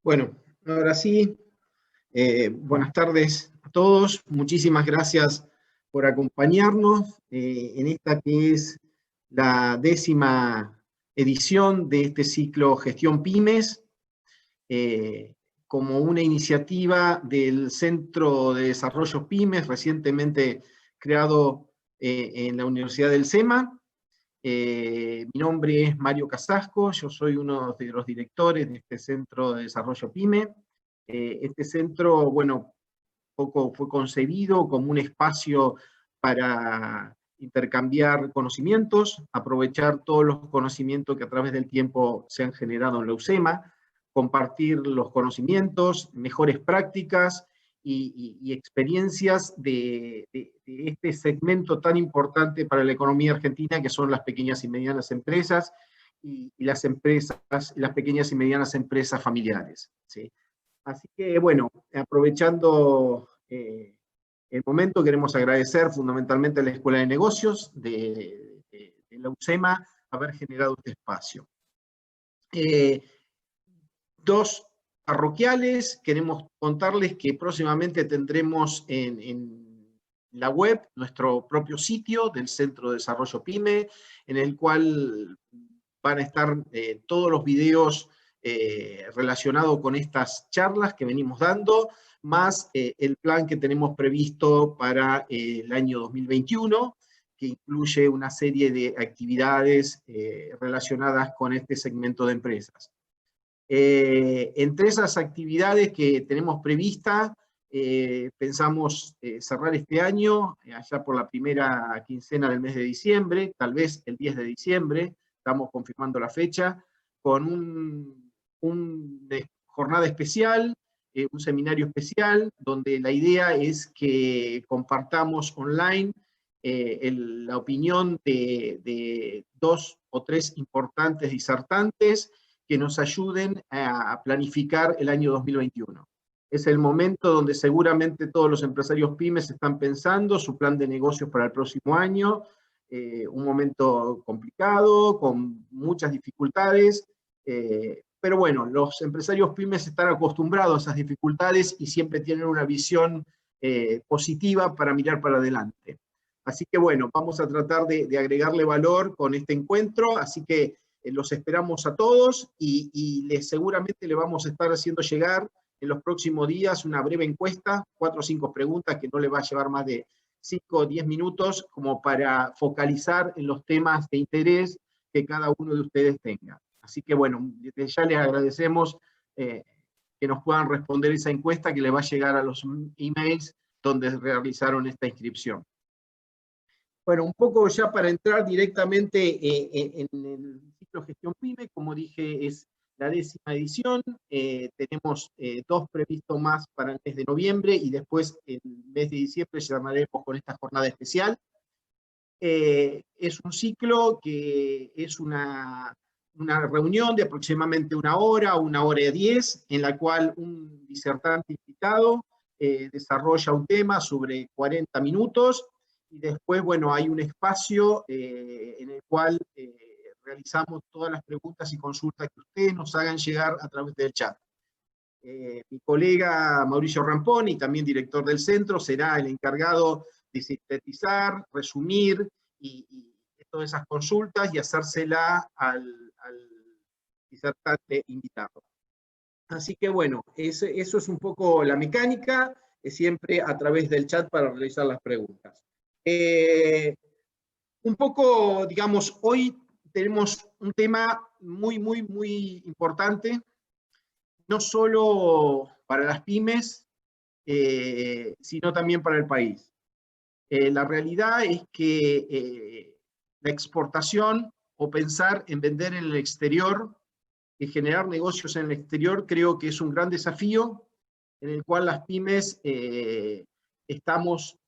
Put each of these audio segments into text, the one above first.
Bueno, ahora sí, buenas tardes a todos. Muchísimas gracias por acompañarnos en esta que es la 10ª edición de este ciclo Gestión Pymes, como una iniciativa del Centro de Desarrollo Pymes, recientemente creado en la Universidad del SEMA. Mi nombre es Mario Casasco, yo soy uno de los directores de este Centro de Desarrollo PYME. Este centro, bueno, poco fue concebido como un espacio para intercambiar conocimientos, aprovechar todos los conocimientos que a través del tiempo se han generado en la UCEMA, compartir los conocimientos, mejores prácticas y experiencias de este segmento tan importante para la economía argentina, que son las pequeñas y medianas empresas y las pequeñas y medianas empresas familiares, ¿sí? Así que, bueno, aprovechando el momento, queremos agradecer fundamentalmente a la Escuela de Negocios de la UCEMA haber generado este espacio. Dos parroquiales, queremos contarles que próximamente tendremos en la web nuestro propio sitio del Centro de Desarrollo PYME, en el cual van a estar todos los videos relacionados con estas charlas que venimos dando, más el plan que tenemos previsto para el año 2021, que incluye una serie de actividades relacionadas con este segmento de empresas. Entre esas actividades que tenemos previstas, pensamos cerrar este año, allá por la primera quincena del mes de diciembre, tal vez el 10 de diciembre, estamos confirmando la fecha, con una jornada especial, un seminario especial, donde la idea es que compartamos online la opinión de 2 o 3 importantes disertantes que nos ayuden a planificar el año 2021. Es el momento donde seguramente todos los empresarios pymes están pensando su plan de negocios para el próximo año, un momento complicado, con muchas dificultades, pero bueno, los empresarios pymes están acostumbrados a esas dificultades y siempre tienen una visión positiva para mirar para adelante. Así que bueno, vamos a tratar de agregarle valor con este encuentro, así que los esperamos a todos y seguramente le vamos a estar haciendo llegar en los próximos días una breve encuesta, 4 o 5 preguntas que no le va a llevar más de 5 o 10 minutos, como para focalizar en los temas de interés que cada uno de ustedes tenga. Así que bueno, desde ya les agradecemos que nos puedan responder esa encuesta que le va a llegar a los emails donde realizaron esta inscripción. Bueno, un poco ya para entrar directamente en el ciclo Gestión PYME, como dije, es la 10ª edición. Tenemos 2 previstos más para el mes de noviembre y después el mes de diciembre llamaremos con esta jornada especial. Es un ciclo que es una reunión de aproximadamente 1 hora, 1 hora y 10, en la cual un disertante invitado desarrolla un tema sobre 40 minutos, y después, bueno, hay un espacio en el cual realizamos todas las preguntas y consultas que ustedes nos hagan llegar a través del chat. Mi colega Mauricio Ramponi, también director del centro, será el encargado de sintetizar, resumir y todas esas consultas y hacérsela al disertante invitado. Así que bueno, eso es un poco la mecánica, siempre a través del chat para realizar las preguntas. Un poco, digamos, hoy tenemos un tema muy importante, no solo para las pymes, sino también para el país. La realidad es que la exportación o pensar en vender en el exterior y generar negocios en el exterior creo que es un gran desafío en el cual las pymes estamos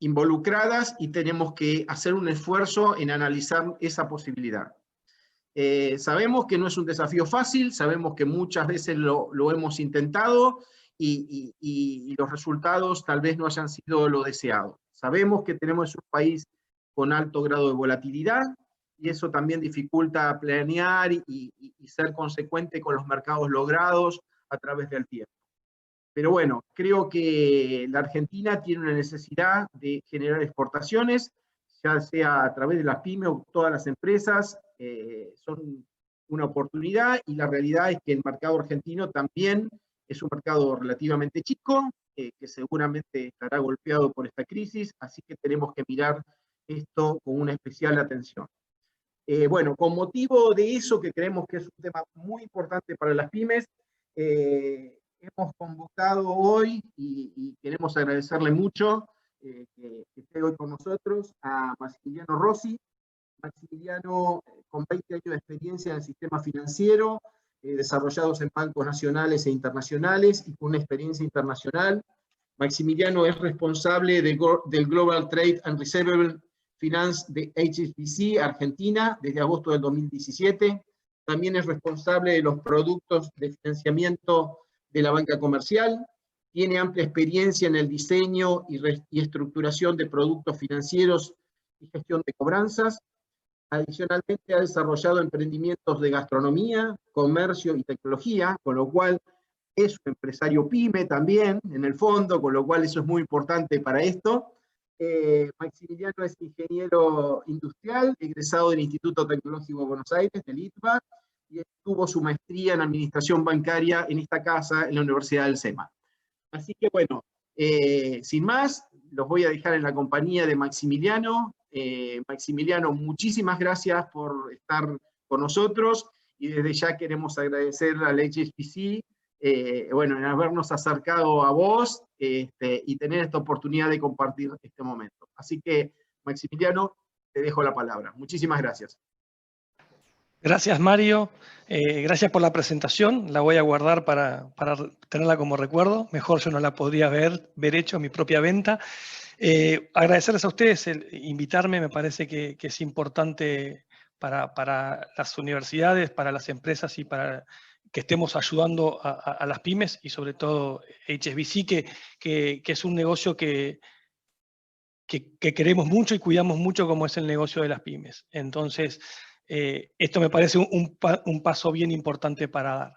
involucradas y tenemos que hacer un esfuerzo en analizar esa posibilidad. Sabemos que no es un desafío fácil, sabemos que muchas veces lo hemos intentado y los resultados tal vez no hayan sido lo deseado. Sabemos que tenemos un país con alto grado de volatilidad y eso también dificulta planear y ser consecuente con los mercados logrados a través del tiempo. Pero bueno, creo que la Argentina tiene una necesidad de generar exportaciones, ya sea a través de las pymes o todas las empresas, son una oportunidad, y la realidad es que el mercado argentino también es un mercado relativamente chico, que seguramente estará golpeado por esta crisis, así que tenemos que mirar esto con una especial atención. Bueno, con motivo de eso, que creemos que es un tema muy importante para las pymes, hemos convocado hoy, y queremos agradecerle mucho que esté hoy con nosotros, a Maximiliano Rossi. Maximiliano, con 20 años de experiencia en el sistema financiero, desarrollados en bancos nacionales e internacionales, y con una experiencia internacional. Maximiliano es responsable del Global Trade and Receivable Finance de HSBC Argentina desde agosto del 2017. También es responsable de los productos de financiamiento de la banca comercial. Tiene amplia experiencia en el diseño y estructuración de productos financieros y gestión de cobranzas. Adicionalmente, ha desarrollado emprendimientos de gastronomía, comercio y tecnología, con lo cual es un empresario pyme también, en el fondo, con lo cual eso es muy importante para esto. Maximiliano es ingeniero industrial, egresado del Instituto Tecnológico de Buenos Aires, del ITBA, y tuvo su maestría en administración bancaria en esta casa, en la Universidad del SEMA. Así que bueno, sin más, los voy a dejar en la compañía de Maximiliano. Maximiliano, muchísimas gracias por estar con nosotros, y desde ya queremos agradecer a la HSBC, bueno, en habernos acercado a vos, y tener esta oportunidad de compartir este momento. Así que, Maximiliano, te dejo la palabra. Muchísimas gracias. Gracias, Mario. Gracias por la presentación. La voy a guardar para tenerla como recuerdo. Mejor yo no la podría haber hecho en mi propia venta. Agradecerles a ustedes el invitarme. Me parece que es importante para las universidades, para las empresas y para que estemos ayudando a las pymes, y sobre todo HSBC, que es un negocio que queremos mucho y cuidamos mucho, como es el negocio de las pymes. Entonces, esto me parece un paso bien importante para dar.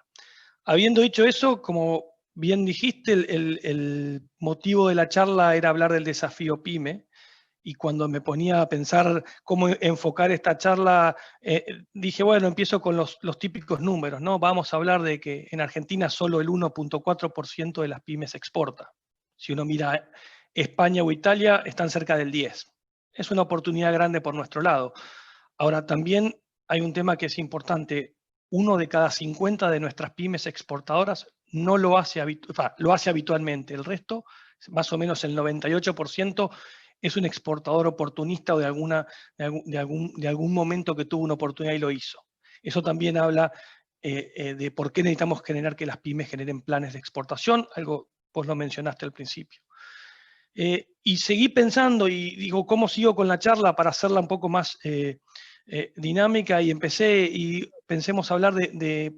Habiendo dicho eso, como bien dijiste, el motivo de la charla era hablar del desafío PYME, y cuando me ponía a pensar cómo enfocar esta charla, dije, bueno, empiezo con los típicos números, ¿no? Vamos a hablar de que en Argentina solo el 1.4% de las pymes exporta. Si uno mira España o Italia, están cerca del 10%. Es una oportunidad grande por nuestro lado. Ahora, también hay un tema que es importante. 1 de cada 50 de nuestras pymes exportadoras no lo hace, lo hace habitualmente. El resto, más o menos el 98%, es un exportador oportunista, o de algún momento que tuvo una oportunidad y lo hizo. Eso también habla de por qué necesitamos generar que las pymes generen planes de exportación, algo vos lo mencionaste al principio. Y seguí pensando y digo, ¿cómo sigo con la charla para hacerla un poco más dinámica? Y pensemos a hablar de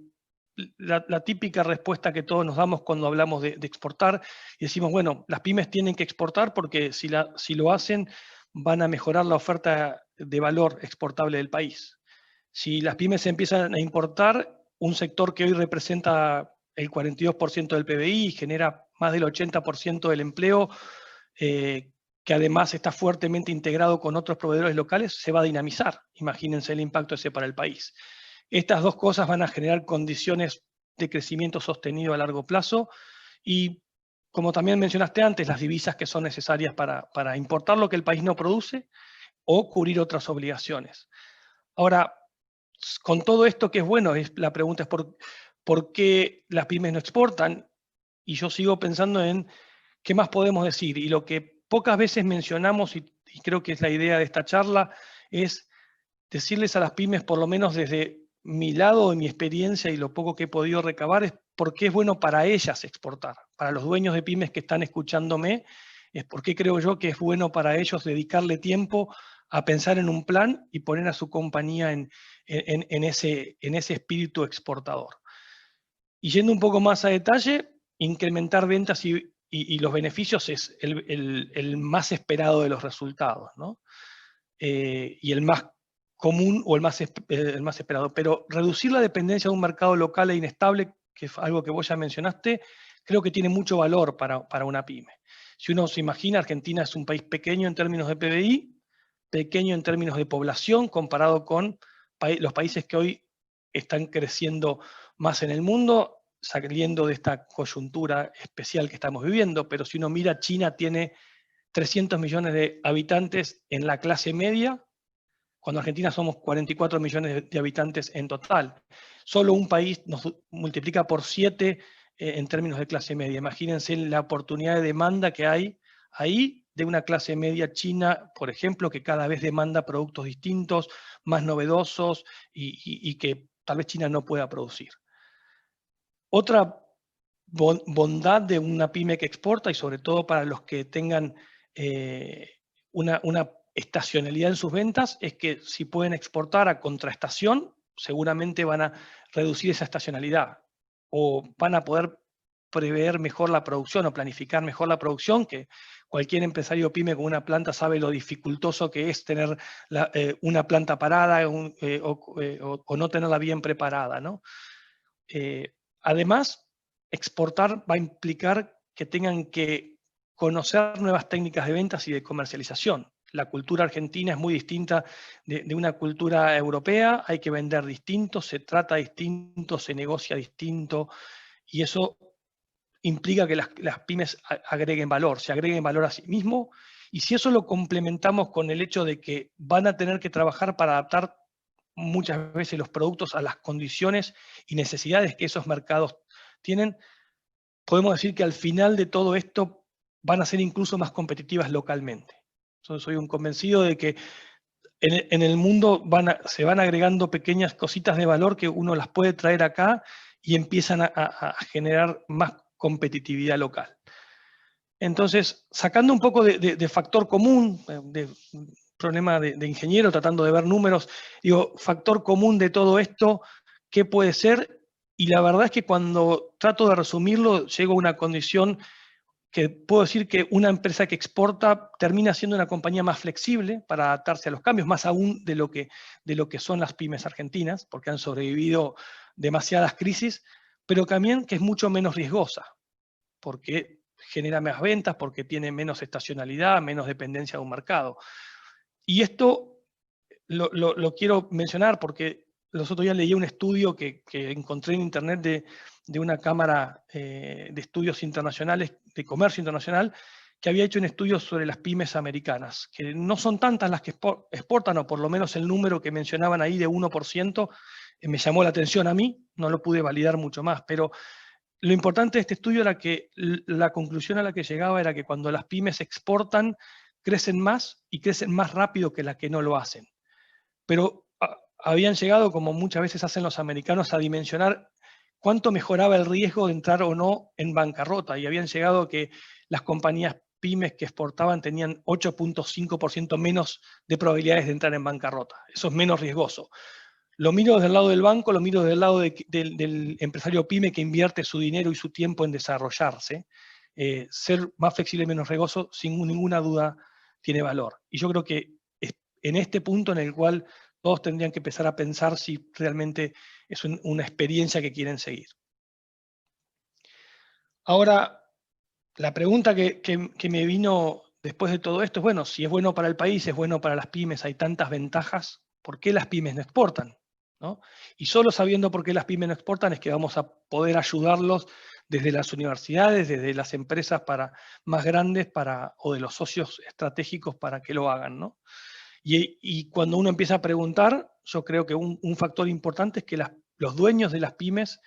la típica respuesta que todos nos damos cuando hablamos de exportar, y decimos, bueno, las pymes tienen que exportar porque si lo hacen van a mejorar la oferta de valor exportable del país. Si las pymes empiezan a importar, un sector que hoy representa el 42% del PBI y genera más del 80% del empleo, que además está fuertemente integrado con otros proveedores locales, se va a dinamizar. Imagínense el impacto ese para el país. Estas dos cosas van a generar condiciones de crecimiento sostenido a largo plazo, y, como también mencionaste antes, las divisas que son necesarias para importar lo que el país no produce o cubrir otras obligaciones. Ahora, con todo esto que es bueno, la pregunta es ¿por qué las pymes no exportan? Y yo sigo pensando en qué más podemos decir. Y lo que pocas veces mencionamos, y creo que es la idea de esta charla, es decirles a las pymes, por lo menos desde mi lado, de mi experiencia y lo poco que he podido recabar, es por qué es bueno para ellas exportar. Para los dueños de pymes que están escuchándome, es por qué creo yo que es bueno para ellos dedicarle tiempo a pensar en un plan y poner a su compañía en ese espíritu exportador. Y yendo un poco más a detalle, incrementar ventas y los beneficios es el más esperado de los resultados, ¿no? Y el más común o el más esperado. Pero reducir la dependencia de un mercado local e inestable, que es algo que vos ya mencionaste, creo que tiene mucho valor para una pyme. Si uno se imagina, Argentina es un país pequeño en términos de PBI, pequeño en términos de población, comparado con los países que hoy están creciendo más en el mundo, saliendo de esta coyuntura especial que estamos viviendo. Pero si uno mira, China tiene 300 millones de habitantes en la clase media, cuando Argentina somos 44 millones de habitantes en total. Solo un país nos multiplica por 7 en términos de clase media. Imagínense la oportunidad de demanda que hay ahí de una clase media china, por ejemplo, que cada vez demanda productos distintos, más novedosos y que tal vez China no pueda producir. Otra bondad de una pyme que exporta, y sobre todo para los que tengan una estacionalidad en sus ventas, es que si pueden exportar a contraestación, seguramente van a reducir esa estacionalidad o van a poder prever mejor la producción o planificar mejor la producción, que cualquier empresario pyme con una planta sabe lo dificultoso que es tener una planta parada o no tenerla bien preparada, ¿no? Además, exportar va a implicar que tengan que conocer nuevas técnicas de ventas y de comercialización. La cultura argentina es muy distinta de una cultura europea, hay que vender distinto, se trata distinto, se negocia distinto, y eso implica que las pymes agreguen valor, se agreguen valor a sí mismo, y si eso lo complementamos con el hecho de que van a tener que trabajar para adaptar muchas veces los productos a las condiciones y necesidades que esos mercados tienen, podemos decir que al final de todo esto van a ser incluso más competitivas localmente. Yo soy un convencido de que en el mundo se van agregando pequeñas cositas de valor que uno las puede traer acá y empiezan a generar más competitividad local. Entonces, sacando un poco de factor común, de problema de ingeniero, tratando de ver números, digo, factor común de todo esto, ¿qué puede ser? Y la verdad es que cuando trato de resumirlo, llego a una condición que puedo decir que una empresa que exporta termina siendo una compañía más flexible para adaptarse a los cambios, más aún de lo que son las pymes argentinas, porque han sobrevivido demasiadas crisis, pero también que es mucho menos riesgosa, porque genera más ventas, porque tiene menos estacionalidad, menos dependencia de un mercado. Y esto lo quiero mencionar porque los otros días leí un estudio que encontré en internet de una cámara de estudios internacionales, de comercio internacional, que había hecho un estudio sobre las pymes americanas, que no son tantas las que exportan, o por lo menos el número que mencionaban ahí de 1%, me llamó la atención a mí, no lo pude validar mucho más, pero lo importante de este estudio era que la conclusión a la que llegaba era que cuando las pymes exportan, crecen más y crecen más rápido que las que no lo hacen. Pero habían llegado, como muchas veces hacen los americanos, a dimensionar cuánto mejoraba el riesgo de entrar o no en bancarrota, y habían llegado a que las compañías pymes que exportaban tenían 8.5% menos de probabilidades de entrar en bancarrota. Eso es menos riesgoso. Lo miro desde el lado del banco, lo miro desde el lado del empresario pyme que invierte su dinero y su tiempo en desarrollarse. Ser más flexible y menos riesgoso, sin ninguna duda, tiene valor. Y yo creo que en este punto en el cual todos tendrían que empezar a pensar si realmente es una experiencia que quieren seguir. Ahora, la pregunta que me vino después de todo esto es, bueno, si es bueno para el país, es bueno para las pymes, hay tantas ventajas, ¿por qué las pymes no exportan? ¿No? Y solo sabiendo por qué las pymes no exportan es que vamos a poder ayudarlos desde las universidades, desde las empresas más grandes o de los socios estratégicos para que lo hagan, ¿no? Y cuando uno empieza a preguntar, yo creo que un factor importante es que los dueños de las pymes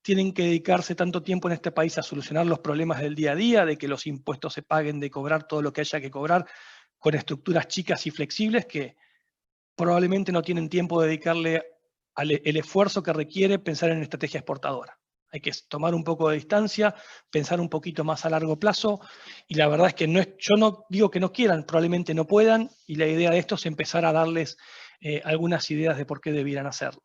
tienen que dedicarse tanto tiempo en este país a solucionar los problemas del día a día, de que los impuestos se paguen, de cobrar todo lo que haya que cobrar, con estructuras chicas y flexibles, que probablemente no tienen tiempo de dedicarle el esfuerzo que requiere pensar en estrategia exportadora. Hay que tomar un poco de distancia, pensar un poquito más a largo plazo, y la verdad es que yo no digo que no quieran, probablemente no puedan, y la idea de esto es empezar a darles algunas ideas de por qué debieran hacerlo.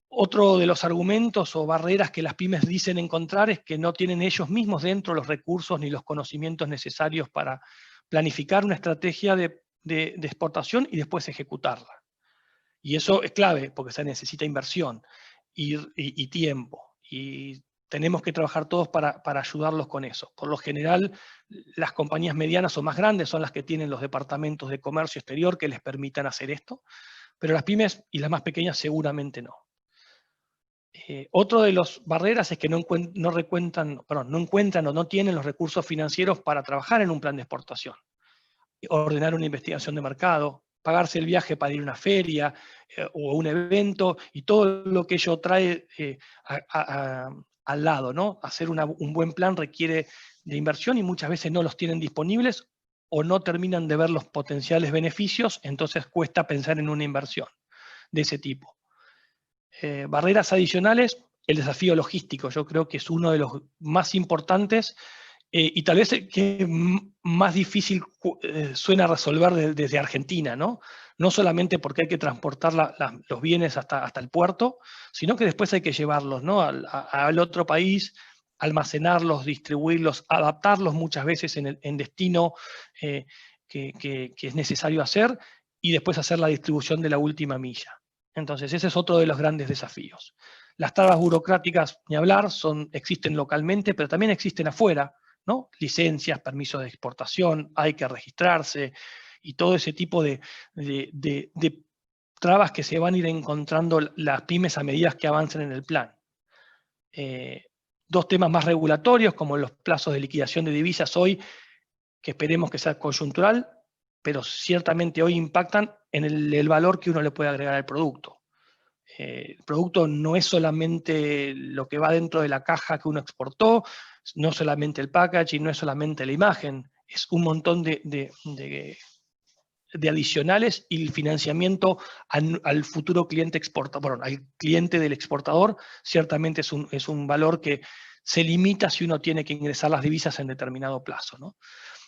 Otro de los argumentos o barreras que las pymes dicen encontrar es que no tienen ellos mismos dentro los recursos ni los conocimientos necesarios para planificar una estrategia de exportación y después ejecutarla. Y eso es clave, porque se necesita inversión y tiempo. Y tenemos que trabajar todos para ayudarlos con eso. Por lo general, las compañías medianas o más grandes son las que tienen los departamentos de comercio exterior que les permitan hacer esto, pero las pymes y las más pequeñas seguramente no. Otro de las barreras es que no encuentran o no tienen los recursos financieros para trabajar en un plan de exportación, ordenar una investigación de mercado, pagarse el viaje para ir a una feria o a un evento y todo lo que ello trae al lado, ¿no? Hacer un buen plan requiere de inversión y muchas veces no los tienen disponibles o no terminan de ver los potenciales beneficios, entonces cuesta pensar en una inversión de ese tipo. Barreras adicionales, el desafío logístico, yo creo que es uno de los más importantes y tal vez que más difícil suena resolver desde Argentina, ¿no? No solamente porque hay que transportar los bienes hasta el puerto, sino que después hay que llevarlos, ¿no? al otro país, almacenarlos, distribuirlos, adaptarlos muchas veces en destino que es necesario hacer y después hacer la distribución de la última milla. Entonces, ese es otro de los grandes desafíos. Las trabas burocráticas, ni hablar, existen localmente, pero también existen afuera, ¿no? Licencias, permisos de exportación, hay que registrarse, y todo ese tipo de trabas que se van a ir encontrando las pymes a medida que avancen en el plan. Dos temas más regulatorios, como los plazos de liquidación de divisas hoy, que esperemos que sea coyuntural, pero ciertamente hoy impactan en el valor que uno le puede agregar al producto. El producto no es solamente lo que va dentro de la caja que uno exportó, no solamente el packaging, no es solamente la imagen, es un montón de adicionales y el financiamiento al futuro cliente exportador, al cliente del exportador, ciertamente es un valor que se limita si uno tiene que ingresar las divisas en determinado plazo, ¿no?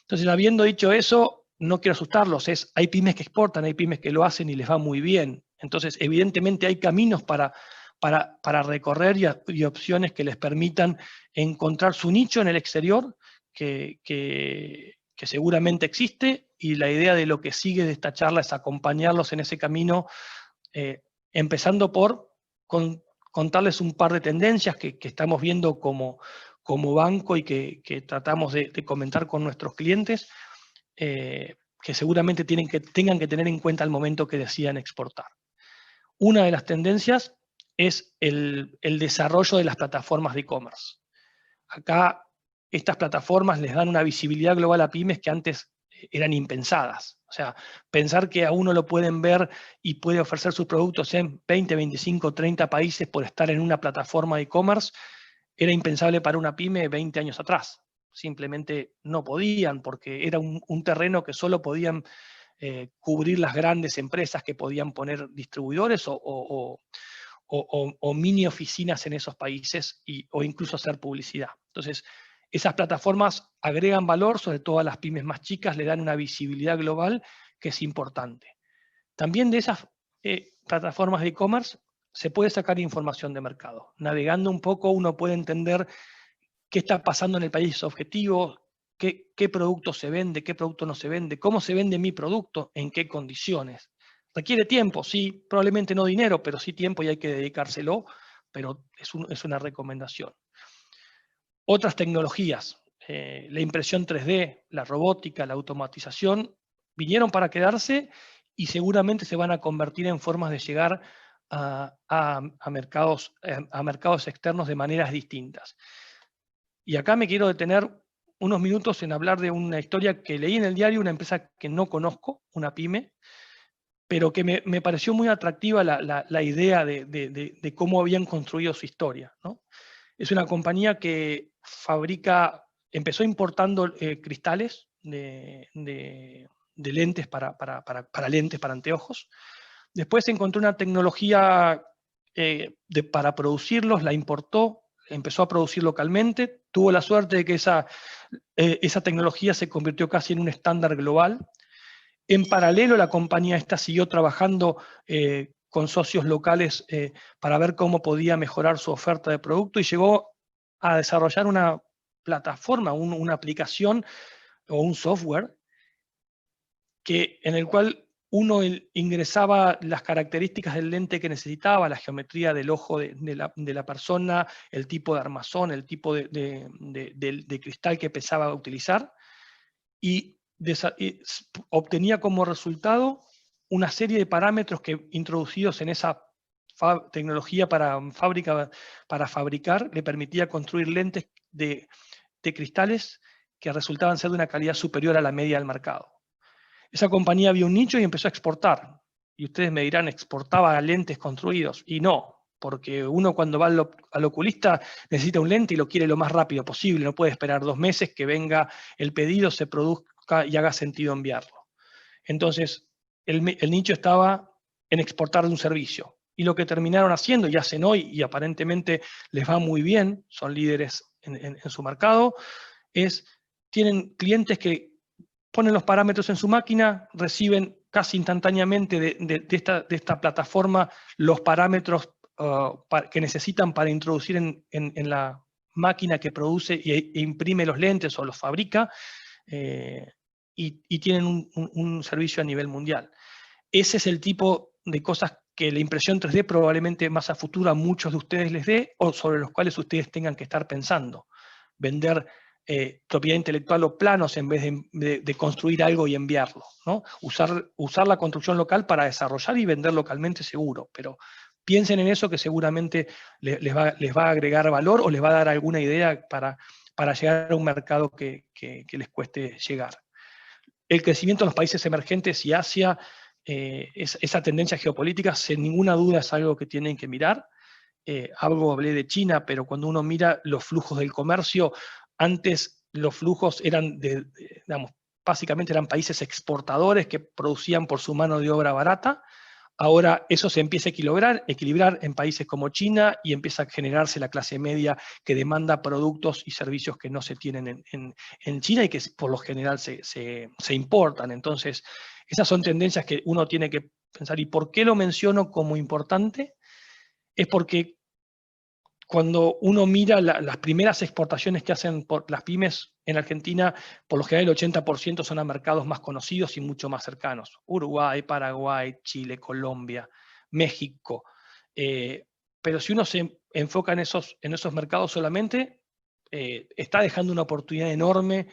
Entonces, habiendo dicho eso, no quiero asustarlos, hay pymes que exportan, hay pymes que lo hacen y les va muy bien. Entonces, evidentemente hay caminos para recorrer y opciones que les permitan encontrar su nicho en el exterior, que seguramente existe, y la idea de lo que sigue de esta charla es acompañarlos en ese camino, empezando por contarles un par de tendencias que estamos viendo como banco y que tratamos de comentar con nuestros clientes, que seguramente tengan que tener en cuenta al momento que decidan exportar. Una de las tendencias es el desarrollo de las plataformas de e-commerce. Acá estas plataformas les dan una visibilidad global a pymes que antes eran impensadas. O sea, pensar que a uno lo pueden ver y puede ofrecer sus productos en 20, 25, 30 países por estar en una plataforma de e-commerce era impensable para una pyme 20 años atrás. Simplemente no podían, porque era un terreno que solo podían cubrir las grandes empresas que podían poner distribuidores o mini oficinas en esos países o incluso hacer publicidad. Entonces, esas plataformas agregan valor, sobre todo a las pymes más chicas, le dan una visibilidad global que es importante. También de esas plataformas de e-commerce se puede sacar información de mercado. Navegando un poco uno puede entender qué está pasando en el país objetivo, qué producto se vende, qué producto no se vende, cómo se vende mi producto, en qué condiciones. Requiere tiempo, sí, probablemente no dinero, pero sí tiempo y hay que dedicárselo, pero es una recomendación. Otras tecnologías, la impresión 3D, la robótica, la automatización, vinieron para quedarse y seguramente se van a convertir en formas de llegar a mercados externos de maneras distintas. Y acá me quiero detener unos minutos en hablar de una historia que leí en el diario, una empresa que no conozco, una pyme, pero que me pareció muy atractiva la idea de cómo habían construido su historia, ¿no? Es una compañía que empezó importando cristales de lentes para lentes, para anteojos. Después encontró una tecnología para producirlos, la importó, empezó a producir localmente, tuvo la suerte de que esa tecnología se convirtió casi en un estándar global. En paralelo, la compañía esta siguió trabajando con socios locales para ver cómo podía mejorar su oferta de producto y llegó a desarrollar una plataforma, una aplicación o un software en el cual uno ingresaba las características del lente que necesitaba, la geometría del ojo de la persona, el tipo de armazón, el tipo de cristal que pensaba utilizar, y obtenía como resultado una serie de parámetros que, introducidos en esa tecnología para fabricar, le permitía construir lentes de cristales que resultaban ser de una calidad superior a la media del mercado. Esa compañía vio un nicho y empezó a exportar. Y ustedes me dirán, ¿exportaba lentes construidos? Y no, porque uno cuando va al oculista necesita un lente y lo quiere lo más rápido posible, no puede esperar 2 meses que venga el pedido, se produzca y haga sentido enviarlo. Entonces, el nicho estaba en exportar de un servicio. Y lo que terminaron haciendo, y hacen hoy, y aparentemente les va muy bien, son líderes en su mercado, tienen clientes que ponen los parámetros en su máquina, reciben casi instantáneamente de esta plataforma los parámetros que necesitan para introducir en la máquina que produce e imprime los lentes o los fabrica, y tienen un servicio a nivel mundial. Ese es el tipo de cosas que la impresión 3D probablemente más a futuro a muchos de ustedes les dé, o sobre los cuales ustedes tengan que estar pensando. Vender propiedad intelectual o planos en vez de construir algo y enviarlo, ¿no? Usar la construcción local para desarrollar y vender localmente seguro, pero piensen en eso, que seguramente les va a agregar valor o les va a dar alguna idea para llegar a un mercado que les cueste llegar. El crecimiento en los países emergentes y Asia, esa tendencia geopolítica, sin ninguna duda es algo que tienen que mirar. Algo hablé de China, pero cuando uno mira los flujos del comercio, antes los flujos eran digamos, básicamente eran países exportadores que producían por su mano de obra barata. Ahora eso se empieza a equilibrar en países como China, y empieza a generarse la clase media que demanda productos y servicios que no se tienen en China y que por lo general se importan. Entonces, esas son tendencias que uno tiene que pensar. ¿Y por qué lo menciono como importante? Es porque cuando uno mira las primeras exportaciones que hacen por las pymes en Argentina, por lo general el 80% son a mercados más conocidos y mucho más cercanos. Uruguay, Paraguay, Chile, Colombia, México. Pero si uno se enfoca en esos mercados solamente, está dejando una oportunidad enorme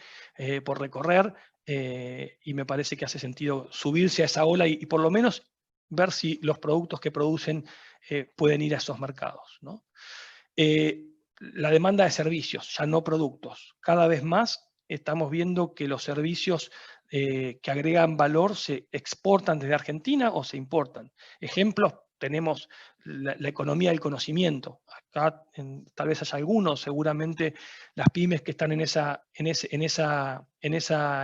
por recorrer, y me parece que hace sentido subirse a esa ola y por lo menos ver si los productos que producen pueden ir a esos mercados, ¿no? La demanda de servicios, ya no productos. Cada vez más estamos viendo que los servicios que agregan valor se exportan desde Argentina o se importan. Ejemplos, tenemos la economía del conocimiento. Acá tal vez haya algunos, seguramente las pymes que están en esa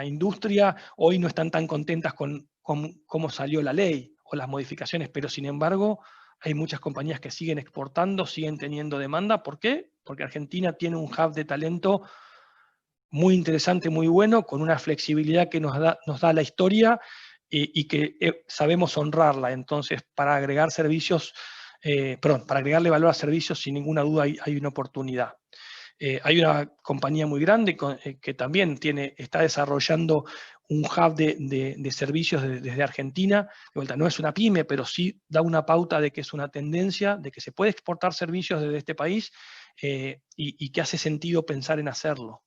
industria hoy no están tan contentas con cómo salió la ley o las modificaciones, pero sin embargo hay muchas compañías que siguen exportando, siguen teniendo demanda. ¿Por qué? Porque Argentina tiene un hub de talento muy interesante, muy bueno, con una flexibilidad que nos da la historia y que sabemos honrarla. Entonces, para agregar servicios, para agregarle valor a servicios, sin ninguna duda hay una oportunidad. Hay una compañía muy grande que también está desarrollando un hub de servicios desde Argentina. De vuelta, no es una pyme, pero sí da una pauta de que es una tendencia, de que se puede exportar servicios desde este país, y que hace sentido pensar en hacerlo.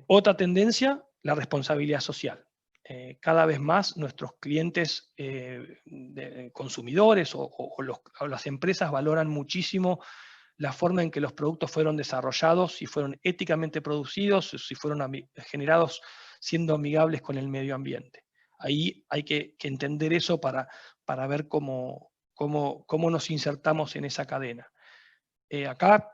Otra tendencia, la responsabilidad social. Cada vez más nuestros clientes consumidores o las empresas valoran muchísimo la forma en que los productos fueron desarrollados, si fueron éticamente producidos, si fueron generados siendo amigables con el medio ambiente. Ahí hay que entender eso para ver cómo nos insertamos en esa cadena. Acá,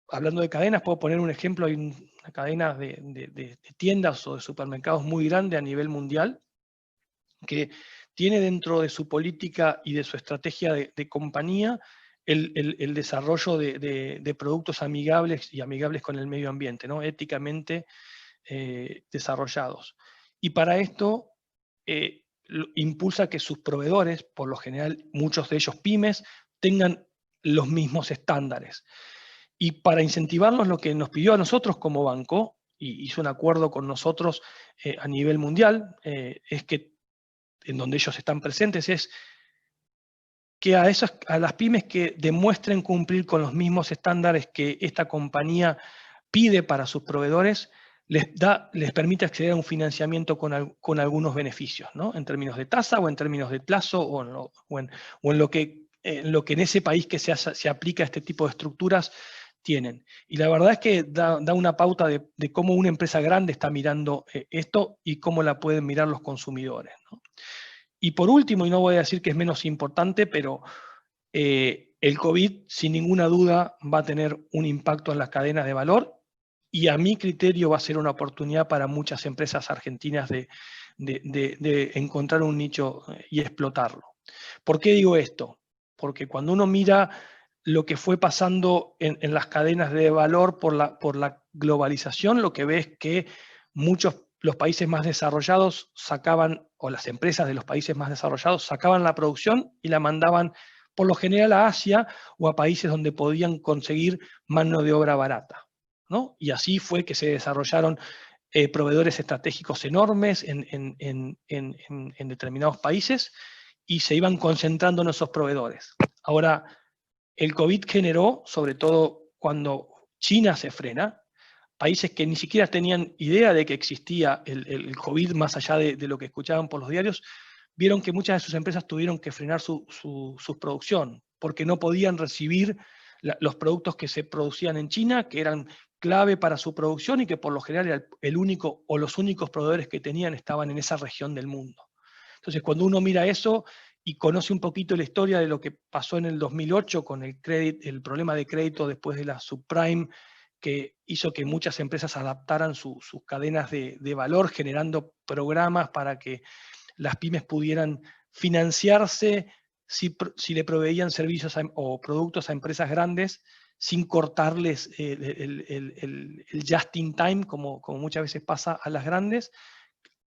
hablando de cadenas, puedo poner un ejemplo. Hay una cadena de tiendas o de supermercados muy grande a nivel mundial, que tiene dentro de su política y de su estrategia de compañía el desarrollo de productos amigables y amigables con el medio ambiente, ¿no? Éticamente desarrollados. Y para esto impulsa que sus proveedores, por lo general muchos de ellos pymes, tengan los mismos estándares. Y para incentivarlos, lo que nos pidió a nosotros como banco, y hizo un acuerdo con nosotros a nivel mundial, es que en donde ellos están presentes, es que a las pymes que demuestren cumplir con los mismos estándares que esta compañía pide para sus proveedores, les permite acceder a un financiamiento con algunos beneficios, ¿no? En términos de tasa o en términos de plazo o en lo que en ese país que se aplica este tipo de estructuras tienen. Y la verdad es que da una pauta de cómo una empresa grande está mirando esto y cómo la pueden mirar los consumidores, ¿no? Y por último, y no voy a decir que es menos importante, pero el COVID sin ninguna duda va a tener un impacto en las cadenas de valor y a mi criterio va a ser una oportunidad para muchas empresas argentinas de encontrar un nicho y explotarlo. ¿Por qué digo esto? Porque cuando uno mira lo que fue pasando en las cadenas de valor por la globalización, lo que ve es que los países más desarrollados sacaban, o las empresas de los países más desarrollados sacaban la producción y la mandaban por lo general a Asia o a países donde podían conseguir mano de obra barata, ¿no? Y así fue que se desarrollaron proveedores estratégicos enormes en determinados países y se iban concentrando en esos proveedores. Ahora, el COVID generó, sobre todo cuando China se frena, países que ni siquiera tenían idea de que existía el COVID más allá de lo que escuchaban por los diarios, vieron que muchas de sus empresas tuvieron que frenar su producción, porque no podían recibir los productos que se producían en China, que eran clave para su producción y que por lo general era el único o los únicos proveedores que tenían estaban en esa región del mundo. Entonces, cuando uno mira eso y conoce un poquito la historia de lo que pasó en el 2008 con el problema de crédito después de la subprime, que hizo que muchas empresas adaptaran sus cadenas de valor, generando programas para que las pymes pudieran financiarse si le proveían servicios o productos a empresas grandes sin cortarles el just in time, como muchas veces pasa a las grandes.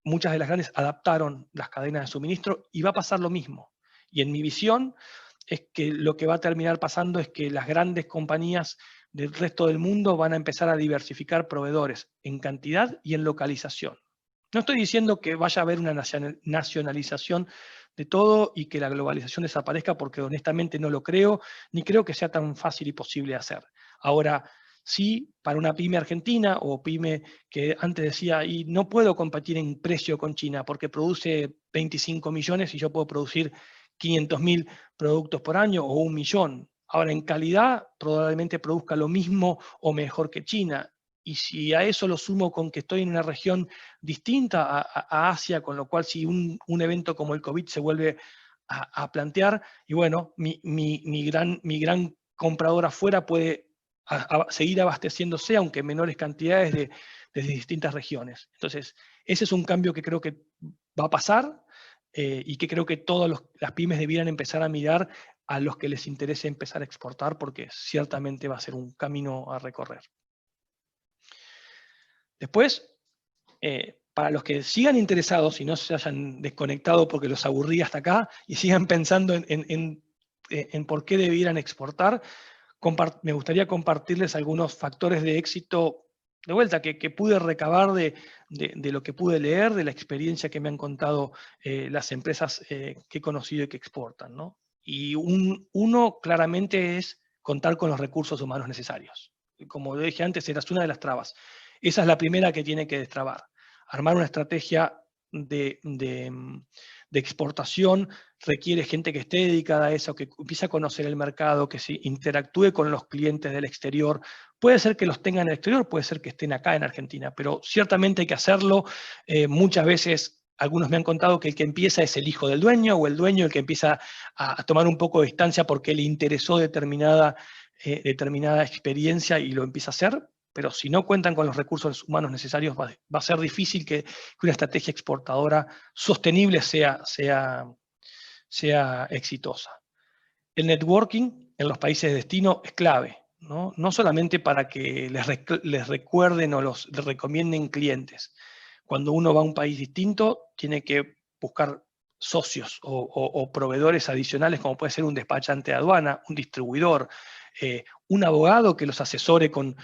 Muchas de las grandes adaptaron las cadenas de suministro y va a pasar lo mismo. Y en mi visión es que lo que va a terminar pasando es que las grandes compañías del resto del mundo van a empezar a diversificar proveedores en cantidad y en localización. No estoy diciendo que vaya a haber una nacionalización de todo y que la globalización desaparezca, porque honestamente no lo creo, ni creo que sea tan fácil y posible hacer. Ahora, sí, para una pyme argentina o pyme que antes decía, y no puedo competir en precio con China porque produce 25 millones y yo puedo producir 500.000 productos por año o 1 millón. Ahora, en calidad probablemente produzca lo mismo o mejor que China. Y si a eso lo sumo con que estoy en una región distinta a Asia, con lo cual si un evento como el COVID se vuelve a plantear, y bueno, mi gran comprador afuera puede seguir abasteciéndose, aunque en menores cantidades, desde distintas regiones. Entonces, ese es un cambio que creo que va a pasar y que creo que todas las pymes debieran empezar a mirar a los que les interese empezar a exportar, porque ciertamente va a ser un camino a recorrer. Después, para los que sigan interesados y no se hayan desconectado porque los aburrí hasta acá y sigan pensando en por qué debieran exportar, me gustaría compartirles algunos factores de éxito, de vuelta, que pude recabar de lo que pude leer, de la experiencia que me han contado las empresas que he conocido y que exportan, ¿no? Y uno claramente es contar con los recursos humanos necesarios. Como dije antes, era una de las trabas. Esa es la primera que tiene que destrabar. Armar una estrategia de exportación requiere gente que esté dedicada a eso, que empiece a conocer el mercado, que se interactúe con los clientes del exterior. Puede ser que los tengan en el exterior, puede ser que estén acá en Argentina, pero ciertamente hay que hacerlo. Muchas veces, algunos me han contado que el que empieza es el hijo del dueño o el dueño el que empieza a tomar un poco de distancia porque le interesó determinada experiencia y lo empieza a hacer. Pero si no cuentan con los recursos humanos necesarios, va a ser difícil que una estrategia exportadora sostenible sea exitosa. El networking en los países de destino es clave, no solamente para que les recuerden o les recomienden clientes. Cuando uno va a un país distinto, tiene que buscar socios o proveedores adicionales, como puede ser un despachante de aduana, un distribuidor, un abogado que los asesore con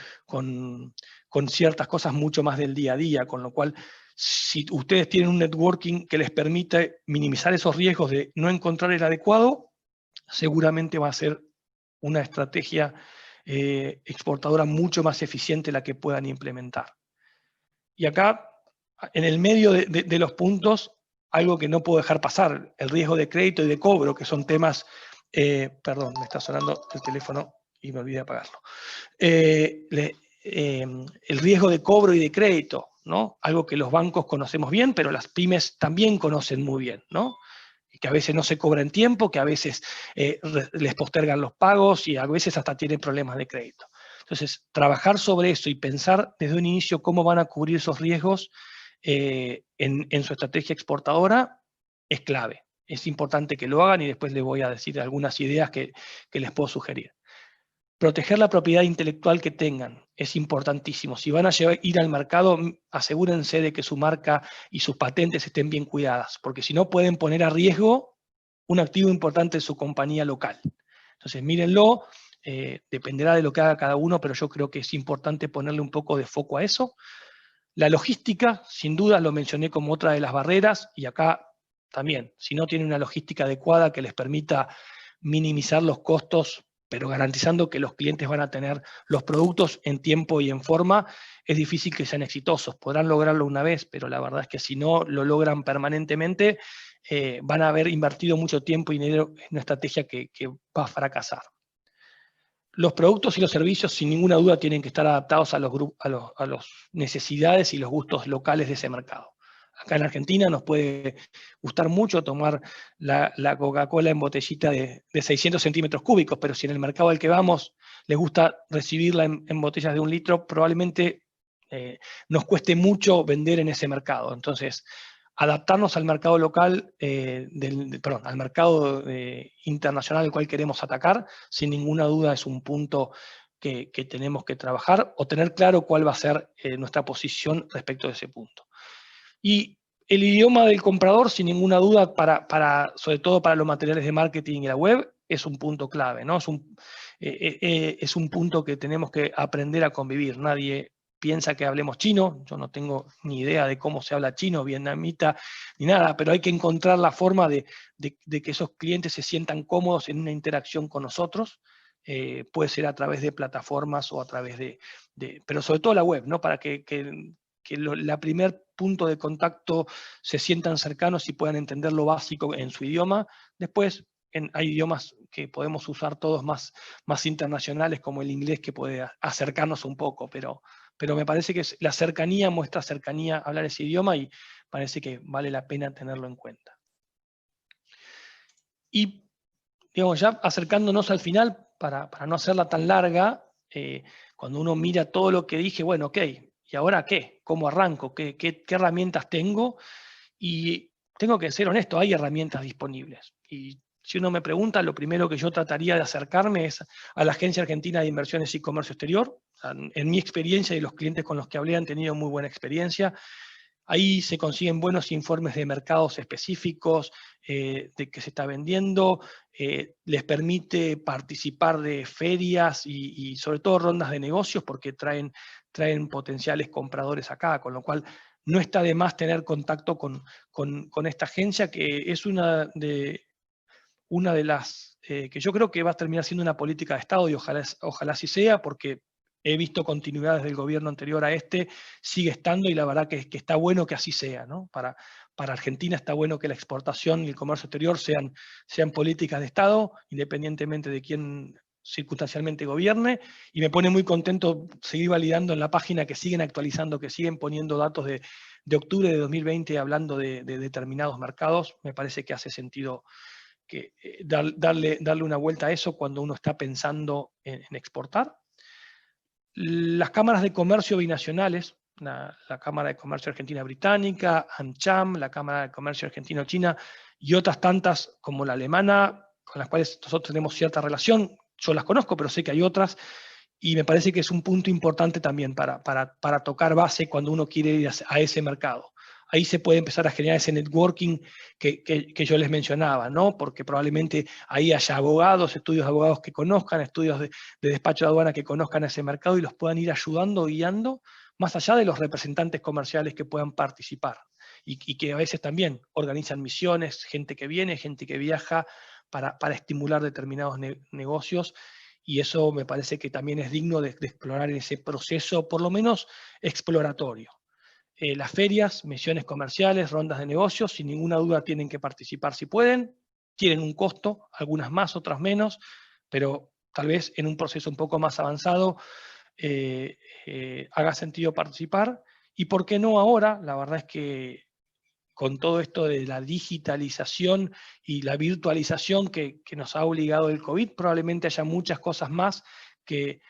ciertas cosas mucho más del día a día, con lo cual Si ustedes tienen un networking que les permite minimizar esos riesgos de no encontrar el adecuado, seguramente va a ser una estrategia exportadora mucho más eficiente la que puedan implementar. Y acá, en el medio de los puntos, algo que no puedo dejar pasar, el riesgo de crédito y de cobro, que son temas, perdón, me está sonando el teléfono y me olvidé apagarlo. El riesgo de cobro y de crédito, ¿no? Algo que los bancos conocemos bien, pero las pymes también conocen muy bien, ¿no? Que a veces no se cobra en tiempo, que a veces les postergan los pagos y a veces hasta tienen problemas de crédito. Entonces, trabajar sobre eso y pensar desde un inicio cómo van a cubrir esos riesgos en su estrategia exportadora es clave. Es importante que lo hagan y después les voy a decir algunas ideas que les puedo sugerir. Proteger la propiedad intelectual que tengan es importantísimo. Si van a ir al mercado, asegúrense de que su marca y sus patentes estén bien cuidadas, porque si no pueden poner a riesgo un activo importante de su compañía local. Entonces, mírenlo, dependerá de lo que haga cada uno, pero yo creo que es importante ponerle un poco de foco a eso. La logística, sin duda, lo mencioné como otra de las barreras, y acá también, si no tienen una logística adecuada que les permita minimizar los costos, pero garantizando que los clientes van a tener los productos en tiempo y en forma, es difícil que sean exitosos. Podrán lograrlo una vez, pero la verdad es que si no lo logran permanentemente, van a haber invertido mucho tiempo y dinero en una estrategia que va a fracasar. Los productos y los servicios, sin ninguna duda, tienen que estar adaptados a las necesidades y los gustos locales de ese mercado. Acá en Argentina nos puede gustar mucho tomar la Coca-Cola en botellita de 600 centímetros cúbicos, pero si en el mercado al que vamos les gusta recibirla en botellas de 1 litro, probablemente nos cueste mucho vender en ese mercado. Entonces, adaptarnos al mercado local, al mercado internacional al cual queremos atacar, sin ninguna duda es un punto que tenemos que trabajar o tener claro cuál va a ser nuestra posición respecto de ese punto. Y el idioma del comprador, sin ninguna duda, sobre todo para los materiales de marketing y la web, es un punto clave, ¿no? Es un punto que tenemos que aprender a convivir. Nadie piensa que hablemos chino, yo no tengo ni idea de cómo se habla chino, vietnamita, ni nada, pero hay que encontrar la forma de que esos clientes se sientan cómodos en una interacción con nosotros. Puede ser a través de plataformas o a través pero sobre todo la web, ¿no? Para que la primer punto de contacto se sientan cercanos y puedan entender lo básico en su idioma. Después hay idiomas que podemos usar todos más internacionales, como el inglés, que puede acercarnos un poco, pero me parece que la cercanía muestra cercanía a hablar ese idioma y parece que vale la pena tenerlo en cuenta. Y digamos, ya acercándonos al final, para no hacerla tan larga, cuando uno mira todo lo que dije, bueno, ok, ¿y ahora qué? ¿Cómo arranco? ¿Qué herramientas tengo? Y tengo que ser honesto, hay herramientas disponibles. Y si uno me pregunta, lo primero que yo trataría de acercarme es a la Agencia Argentina de Inversiones y Comercio Exterior. En mi experiencia y los clientes con los que hablé han tenido muy buena experiencia. Ahí se consiguen buenos informes de mercados específicos, de qué se está vendiendo, les permite participar de ferias y sobre todo rondas de negocios, porque traen potenciales compradores acá, con lo cual no está de más tener contacto con esta agencia, que es una de las que yo creo que va a terminar siendo una política de Estado, y ojalá así sea, porque he visto continuidades del gobierno anterior a este, sigue estando, y la verdad que está bueno que así sea, ¿no? Para Argentina está bueno que la exportación y el comercio exterior sean políticas de Estado, independientemente de quién circunstancialmente gobierne, y me pone muy contento seguir validando en la página que siguen actualizando, que siguen poniendo datos de octubre de 2020 hablando de determinados mercados. Me parece que hace sentido que darle una vuelta a eso cuando uno está pensando en exportar. Las cámaras de comercio binacionales, la Cámara de Comercio Argentina-Británica, AmCham, la Cámara de Comercio Argentino-China y otras tantas como la alemana, con las cuales nosotros tenemos cierta relación. Yo las conozco, pero sé que hay otras, y me parece que es un punto importante también para tocar base cuando uno quiere ir a ese mercado. ahí se puede empezar a generar ese networking que yo les mencionaba, ¿no? Porque probablemente ahí haya abogados, estudios de abogados que conozcan, estudios de despacho de aduana que conozcan ese mercado y los puedan ir ayudando, guiando, más allá de los representantes comerciales que puedan participar. Y que a veces también organizan misiones, gente que viene, gente que viaja para estimular determinados negocios, y eso me parece que también es digno de explorar en ese proceso, por lo menos exploratorio. Las ferias, misiones comerciales, rondas de negocios, sin ninguna duda tienen que participar si pueden, tienen un costo, algunas más, otras menos, pero tal vez en un proceso un poco más avanzado haga sentido participar. Y por qué no ahora, la verdad es que con todo esto de la digitalización y la virtualización que nos ha obligado el COVID, probablemente haya muchas cosas más que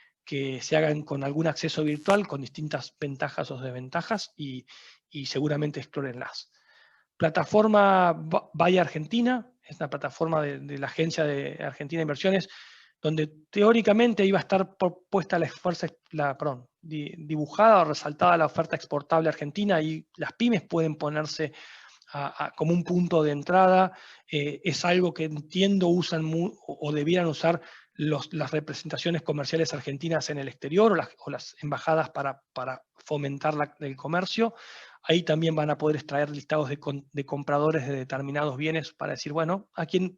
se hagan con algún acceso virtual, con distintas ventajas o desventajas, y seguramente explórenlas. Plataforma Vaya Argentina, es una plataforma de la Agencia de Argentina de Inversiones, donde teóricamente iba a estar puesta dibujada o resaltada la oferta exportable argentina, y las pymes pueden ponerse como un punto de entrada. Es algo que entiendo usan o debieran usar las representaciones comerciales argentinas en el exterior, o las embajadas para fomentar el comercio. Ahí también van a poder extraer listados de compradores de determinados bienes para decir, bueno, a quién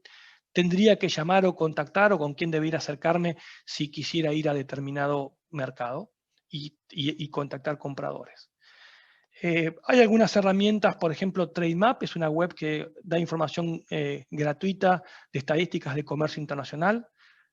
tendría que llamar o contactar, o con quién debería acercarme si quisiera ir a determinado mercado y contactar compradores. Hay algunas herramientas, por ejemplo, Trademap es una web que da información gratuita de estadísticas de comercio internacional.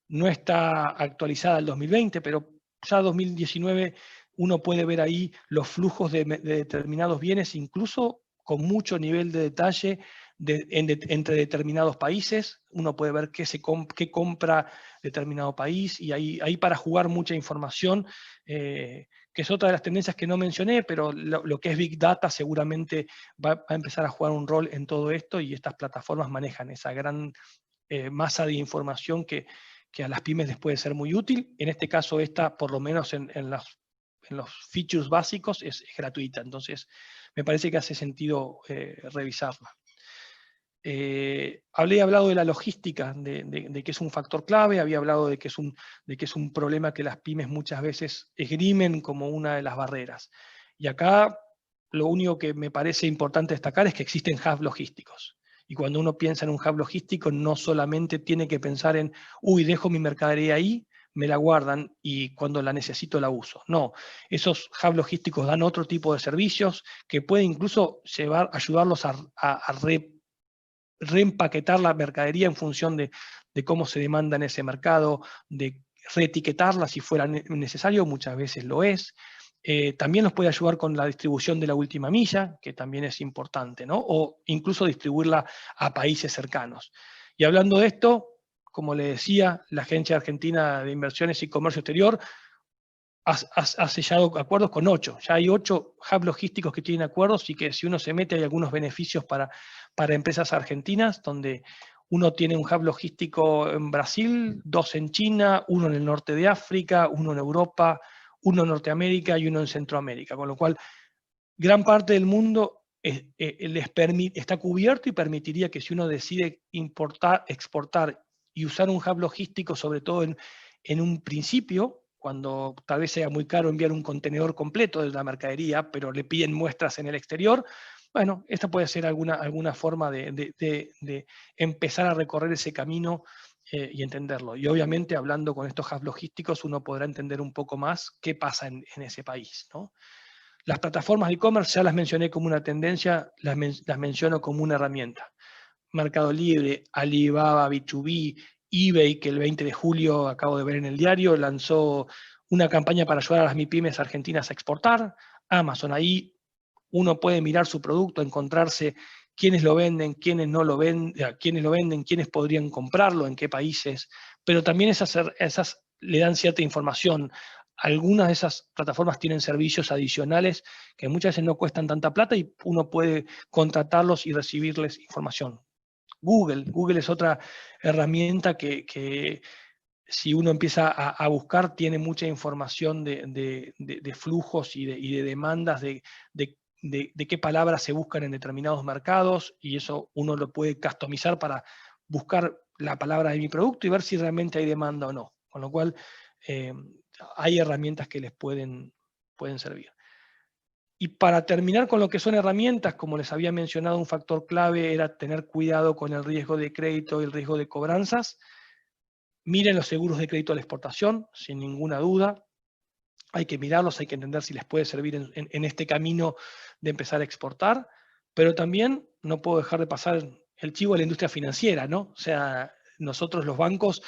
No está actualizada al 2020, pero ya 2019 uno puede ver ahí los flujos de determinados bienes, incluso con mucho nivel de detalle entre determinados países. Uno puede ver qué compra determinado país, y ahí para jugar mucha información, que es otra de las tendencias que no mencioné, pero lo que es Big Data seguramente va a empezar a jugar un rol en todo esto, y estas plataformas manejan esa gran masa de información que a las pymes les puede ser muy útil. En este caso, esta, por lo menos en los features básicos, es gratuita. Entonces, me parece que hace sentido revisarla. Había hablado de la logística, de que es un factor clave, había hablado de que es un problema que las pymes muchas veces esgrimen como una de las barreras. Y acá lo único que me parece importante destacar es que existen hubs logísticos. Y cuando uno piensa en un hub logístico, no solamente tiene que pensar en, uy, dejo mi mercadería ahí, me la guardan y cuando la necesito la uso. No, esos hubs logísticos dan otro tipo de servicios que puede incluso ayudarlos a reempaquetar la mercadería en función de cómo se demanda en ese mercado, de reetiquetarla si fuera necesario, muchas veces lo es. También nos puede ayudar con la distribución de la última milla, que también es importante, ¿no? O incluso distribuirla a países cercanos. Y hablando de esto, como le decía, la Agencia Argentina de Inversiones y Comercio Exterior ha sellado acuerdos con 8. Ya hay 8 hubs logísticos que tienen acuerdos, y que si uno se mete hay algunos beneficios para empresas argentinas, donde uno tiene un hub logístico en Brasil, 2 en China, 1 en el norte de África, 1 en Europa, 1 en Norteamérica y 1 en Centroamérica. Con lo cual, gran parte del mundo está cubierto, y permitiría que si uno decide importar, exportar y usar un hub logístico, sobre todo en un principio, cuando tal vez sea muy caro enviar un contenedor completo de la mercadería, pero le piden muestras en el exterior, bueno, esta puede ser alguna forma de empezar a recorrer ese camino y entenderlo. Y obviamente, hablando con estos hubs logísticos, uno podrá entender un poco más qué pasa en ese país, ¿no? Las plataformas de e-commerce ya las mencioné como una tendencia, las menciono como una herramienta. Mercado Libre, Alibaba, B2B, eBay, que el 20 de julio, acabo de ver en el diario, lanzó una campaña para ayudar a las MIPYMES argentinas a exportar. Amazon, ahí uno puede mirar su producto, encontrarse quiénes lo venden, quiénes no lo venden, quiénes lo venden, quiénes podrían comprarlo, en qué países, pero también esas le dan cierta información. Algunas de esas plataformas tienen servicios adicionales que muchas veces no cuestan tanta plata, y uno puede contratarlos y recibirles información. Google es otra herramienta que si uno empieza a buscar, tiene mucha información de flujos y de demandas de de qué palabras se buscan en determinados mercados, y eso uno lo puede customizar para buscar la palabra de mi producto y ver si realmente hay demanda o no. Con lo cual, hay herramientas que les pueden servir. Y para terminar con lo que son herramientas, como les había mencionado, un factor clave era tener cuidado con el riesgo de crédito y el riesgo de cobranzas. Miren los seguros de crédito a la exportación, sin ninguna duda. Hay que mirarlos, hay que entender si les puede servir en este camino de empezar a exportar, pero también no puedo dejar de pasar el chivo a la industria financiera, ¿no? O sea, nosotros los bancos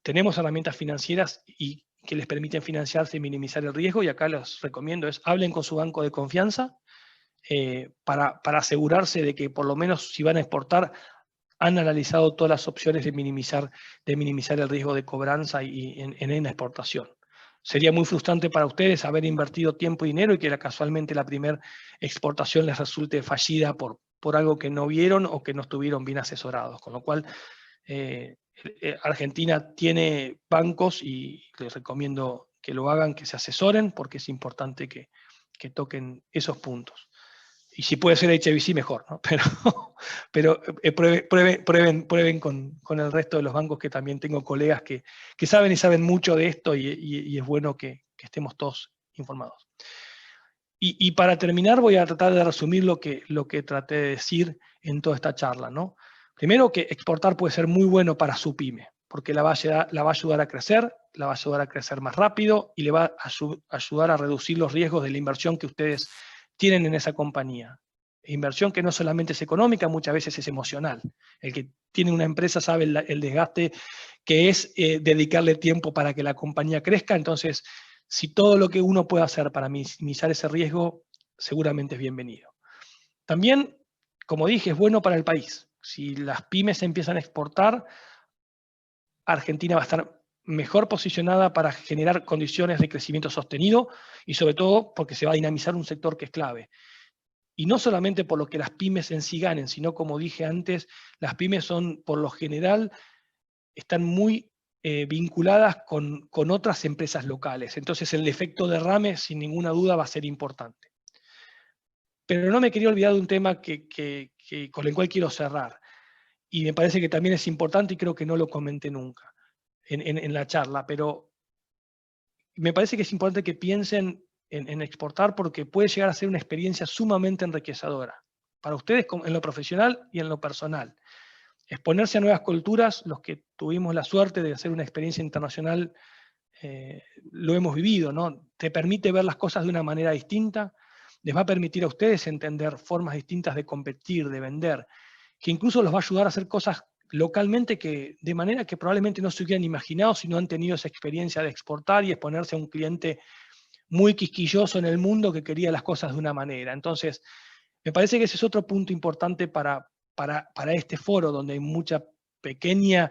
tenemos herramientas financieras y que les permiten financiarse y minimizar el riesgo, y acá les recomiendo hablen con su banco de confianza para asegurarse de que por lo menos si van a exportar han analizado todas las opciones de minimizar el riesgo de cobranza y en la exportación. Sería muy frustrante para ustedes haber invertido tiempo y dinero y que casualmente la primera exportación les resulte fallida por algo que no vieron o que no estuvieron bien asesorados. Con lo cual, Argentina tiene bancos y les recomiendo que lo hagan, que se asesoren, porque es importante que toquen esos puntos. Y si puede ser HSBC, mejor, ¿no? Pero prueben con el resto de los bancos, que también tengo colegas que saben y saben mucho de esto, y es bueno que estemos todos informados. Y para terminar, voy a tratar de resumir lo que traté de decir en toda esta charla, ¿no? Primero, que exportar puede ser muy bueno para su pyme, porque la va a ayudar a crecer, la va a ayudar a crecer más rápido y le va a ayudar a reducir los riesgos de la inversión que ustedes tienen en esa compañía. Inversión que no solamente es económica, muchas veces es emocional. El que tiene una empresa sabe el desgaste que es dedicarle tiempo para que la compañía crezca. Entonces, si todo lo que uno puede hacer para minimizar ese riesgo, seguramente es bienvenido. También, como dije, es bueno para el país. Si las pymes empiezan a exportar, Argentina va a estar mejor posicionada para generar condiciones de crecimiento sostenido, y sobre todo porque se va a dinamizar un sector que es clave. Y no solamente por lo que las pymes en sí ganen, sino, como dije antes, las pymes son, por lo general, están muy vinculadas con otras empresas locales. Entonces el efecto derrame, sin ninguna duda, va a ser importante. Pero no me quería olvidar de un tema con el cual quiero cerrar. Y me parece que también es importante, y creo que no lo comenté nunca en la charla, pero me parece que es importante que piensen en exportar, porque puede llegar a ser una experiencia sumamente enriquecedora para ustedes en lo profesional y en lo personal. Exponerse a nuevas culturas, los que tuvimos la suerte de hacer una experiencia internacional, lo hemos vivido, ¿no? Te permite ver las cosas de una manera distinta, les va a permitir a ustedes entender formas distintas de competir, de vender, que incluso los va a ayudar a hacer cosas localmente de manera que probablemente no se hubieran imaginado si no han tenido esa experiencia de exportar y exponerse a un cliente muy quisquilloso en el mundo que quería las cosas de una manera. Entonces, me parece que ese es otro punto importante para este foro, donde hay mucha pequeña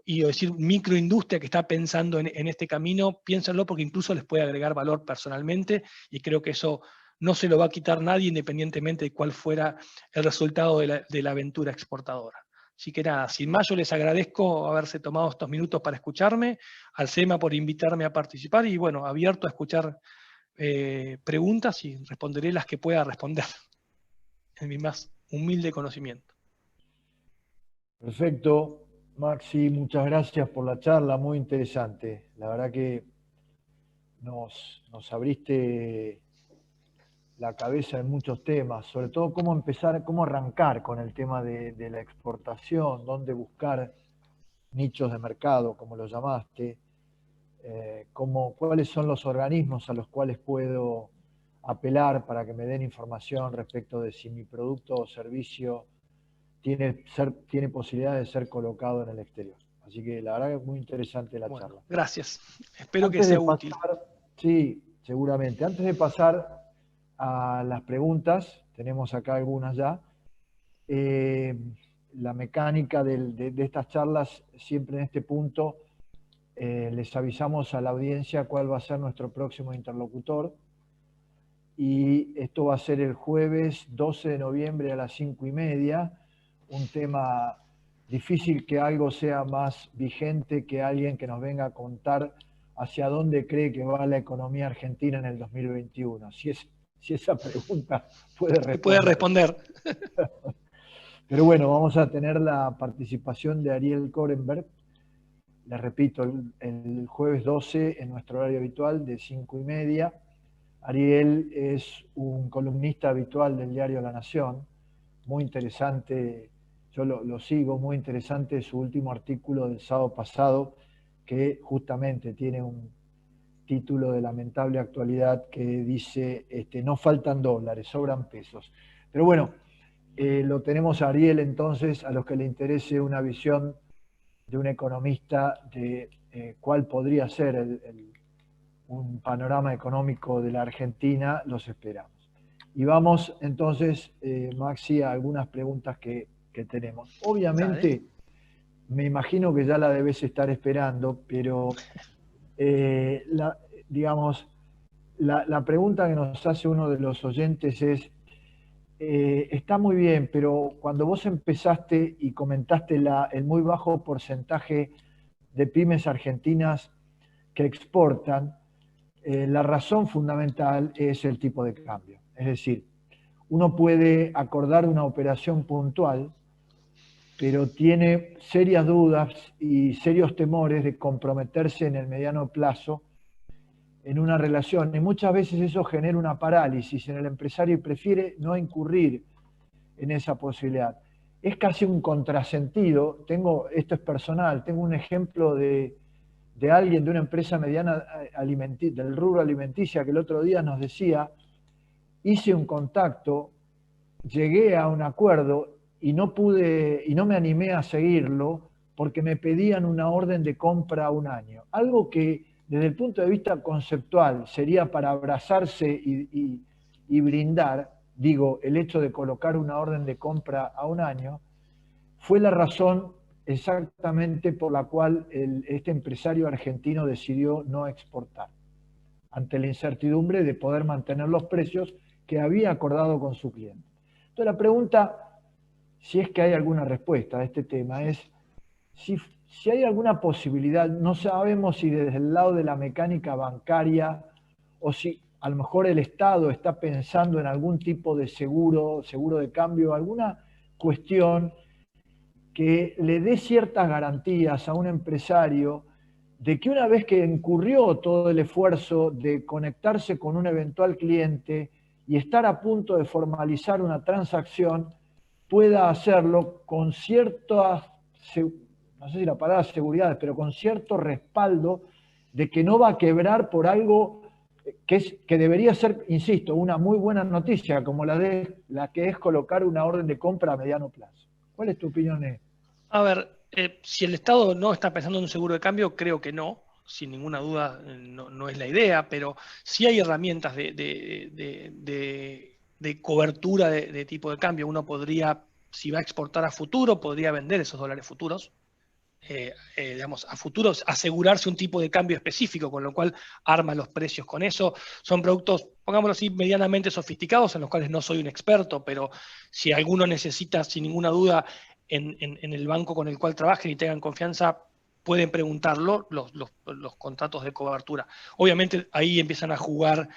y decir microindustria que está pensando en este camino. Piénsenlo, porque incluso les puede agregar valor personalmente, y creo que eso no se lo va a quitar nadie, independientemente de cuál fuera el resultado de la aventura exportadora. Así que nada, sin más, yo les agradezco haberse tomado estos minutos para escucharme, al SEMA por invitarme a participar, y bueno, abierto a escuchar preguntas, y responderé las que pueda responder en mi más humilde conocimiento. Perfecto, Maxi, muchas gracias por la charla, muy interesante. La verdad que nos abriste la cabeza en muchos temas, sobre todo cómo empezar, cómo arrancar con el tema de la exportación, dónde buscar nichos de mercado, como lo llamaste, cuáles son los organismos a los cuales puedo apelar para que me den información respecto de si mi producto o servicio tiene posibilidad de ser colocado en el exterior. Así que la verdad que es muy interesante la charla. Gracias. Espero que sea útil. Sí, seguramente. Antes de pasar a las preguntas, tenemos acá algunas ya. La mecánica de estas charlas, siempre en este punto, les avisamos a la audiencia cuál va a ser nuestro próximo interlocutor. Y esto va a ser el jueves 12 de noviembre a las 5:30. Un tema difícil que algo sea más vigente que alguien que nos venga a contar hacia dónde cree que va la economía argentina en el 2021. Si si esa pregunta puede puede responder. responder. Pero bueno, vamos a tener la participación de Ariel Korenberg, les repito, el jueves 12 en nuestro horario habitual de 5:30. Ariel es un columnista habitual del diario La Nación, muy interesante, yo lo sigo, muy interesante su último artículo del sábado pasado, que justamente tiene un título de lamentable actualidad que dice, no faltan dólares, sobran pesos. Pero bueno, lo tenemos a Ariel entonces, a los que le interese una visión de un economista de cuál podría ser un panorama económico de la Argentina, los esperamos. Y vamos entonces, Maxi, a algunas preguntas que tenemos. Obviamente, Dale. me imagino que ya la debes estar esperando, pero digamos, la pregunta que nos hace uno de los oyentes es, está muy bien, pero cuando vos empezaste y comentaste el muy bajo porcentaje de pymes argentinas que exportan, la razón fundamental es el tipo de cambio. Es decir, uno puede acordar una operación puntual, pero tiene serias dudas y serios temores de comprometerse en el mediano plazo en una relación. Y muchas veces eso genera una parálisis en el empresario y prefiere no incurrir en esa posibilidad. Es casi un contrasentido. Esto es personal, tengo un ejemplo de alguien de una empresa mediana del rubro alimenticia que el otro día nos decía, hice un contacto, llegué a un acuerdo y no me animé a seguirlo porque me pedían una orden de compra a un año. Algo que desde el punto de vista conceptual sería para abrazarse y brindar, digo, el hecho de colocar una orden de compra a un año, fue la razón exactamente por la cual este empresario argentino decidió no exportar, ante la incertidumbre de poder mantener los precios que había acordado con su cliente. Entonces la pregunta, si es que hay alguna respuesta a este tema, es si hay alguna posibilidad, no sabemos si desde el lado de la mecánica bancaria o si a lo mejor el Estado está pensando en algún tipo de seguro de cambio, alguna cuestión que le dé ciertas garantías a un empresario de que una vez que incurrió todo el esfuerzo de conectarse con un eventual cliente y estar a punto de formalizar una transacción, pueda hacerlo con ciertas, no sé si la palabra seguridad, pero con cierto respaldo de que no va a quebrar por algo que debería ser, insisto, una muy buena noticia, como la que es colocar una orden de compra a mediano plazo. ¿Cuál es tu opinión? A ver, si el Estado no está pensando en un seguro de cambio, creo que no, sin ninguna duda no es la idea, pero sí hay herramientas de cobertura de tipo de cambio. Uno podría, si va a exportar a futuro, podría vender esos dólares futuros. Digamos, a futuros, asegurarse un tipo de cambio específico, con lo cual arma los precios con eso. Son productos, pongámoslo así, medianamente sofisticados, en los cuales no soy un experto, pero si alguno necesita, sin ninguna duda, en el banco con el cual trabajen y tengan confianza, pueden preguntarlo, los contratos de cobertura. Obviamente ahí empiezan a jugar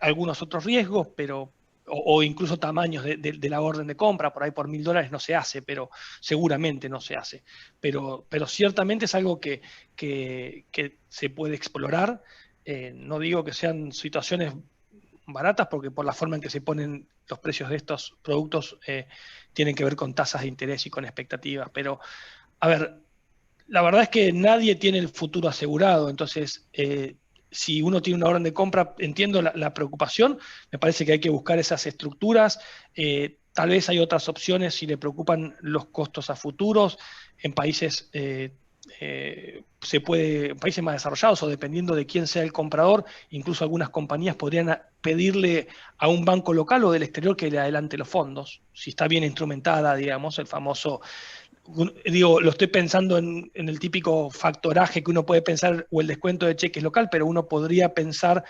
algunos otros riesgos, pero o incluso tamaños de la orden de compra, por ahí por $1.000 no se hace, pero seguramente no se hace. Pero ciertamente es algo que se puede explorar. No digo que sean situaciones baratas, porque por la forma en que se ponen los precios de estos productos tienen que ver con tasas de interés y con expectativas. Pero, a ver, la verdad es que nadie tiene el futuro asegurado, entonces si uno tiene una orden de compra, entiendo la preocupación, me parece que hay que buscar esas estructuras, tal vez hay otras opciones si le preocupan los costos a futuros, en países en países más desarrollados o dependiendo de quién sea el comprador, incluso algunas compañías podrían pedirle a un banco local o del exterior que le adelante los fondos, si está bien instrumentada, digamos, el famoso. Digo, lo estoy pensando en el típico factoraje que uno puede pensar, o el descuento de cheques local, pero uno podría pensar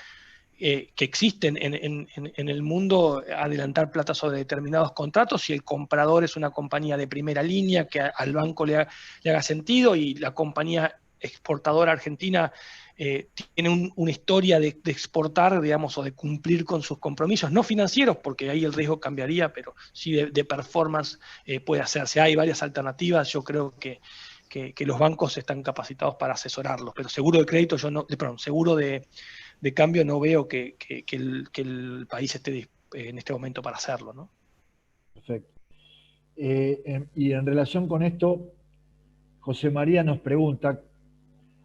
que existen en el mundo adelantar plata sobre determinados contratos si el comprador es una compañía de primera línea que al banco le haga sentido y la compañía exportadora argentina tiene una historia de exportar, digamos, o de cumplir con sus compromisos, no financieros, porque ahí el riesgo cambiaría, pero sí de performance puede hacerse. Hay varias alternativas, yo creo que los bancos están capacitados para asesorarlos, pero seguro de crédito, seguro de cambio no veo que el país esté en este momento para hacerlo, ¿no? Perfecto. Y en relación con esto, José María nos pregunta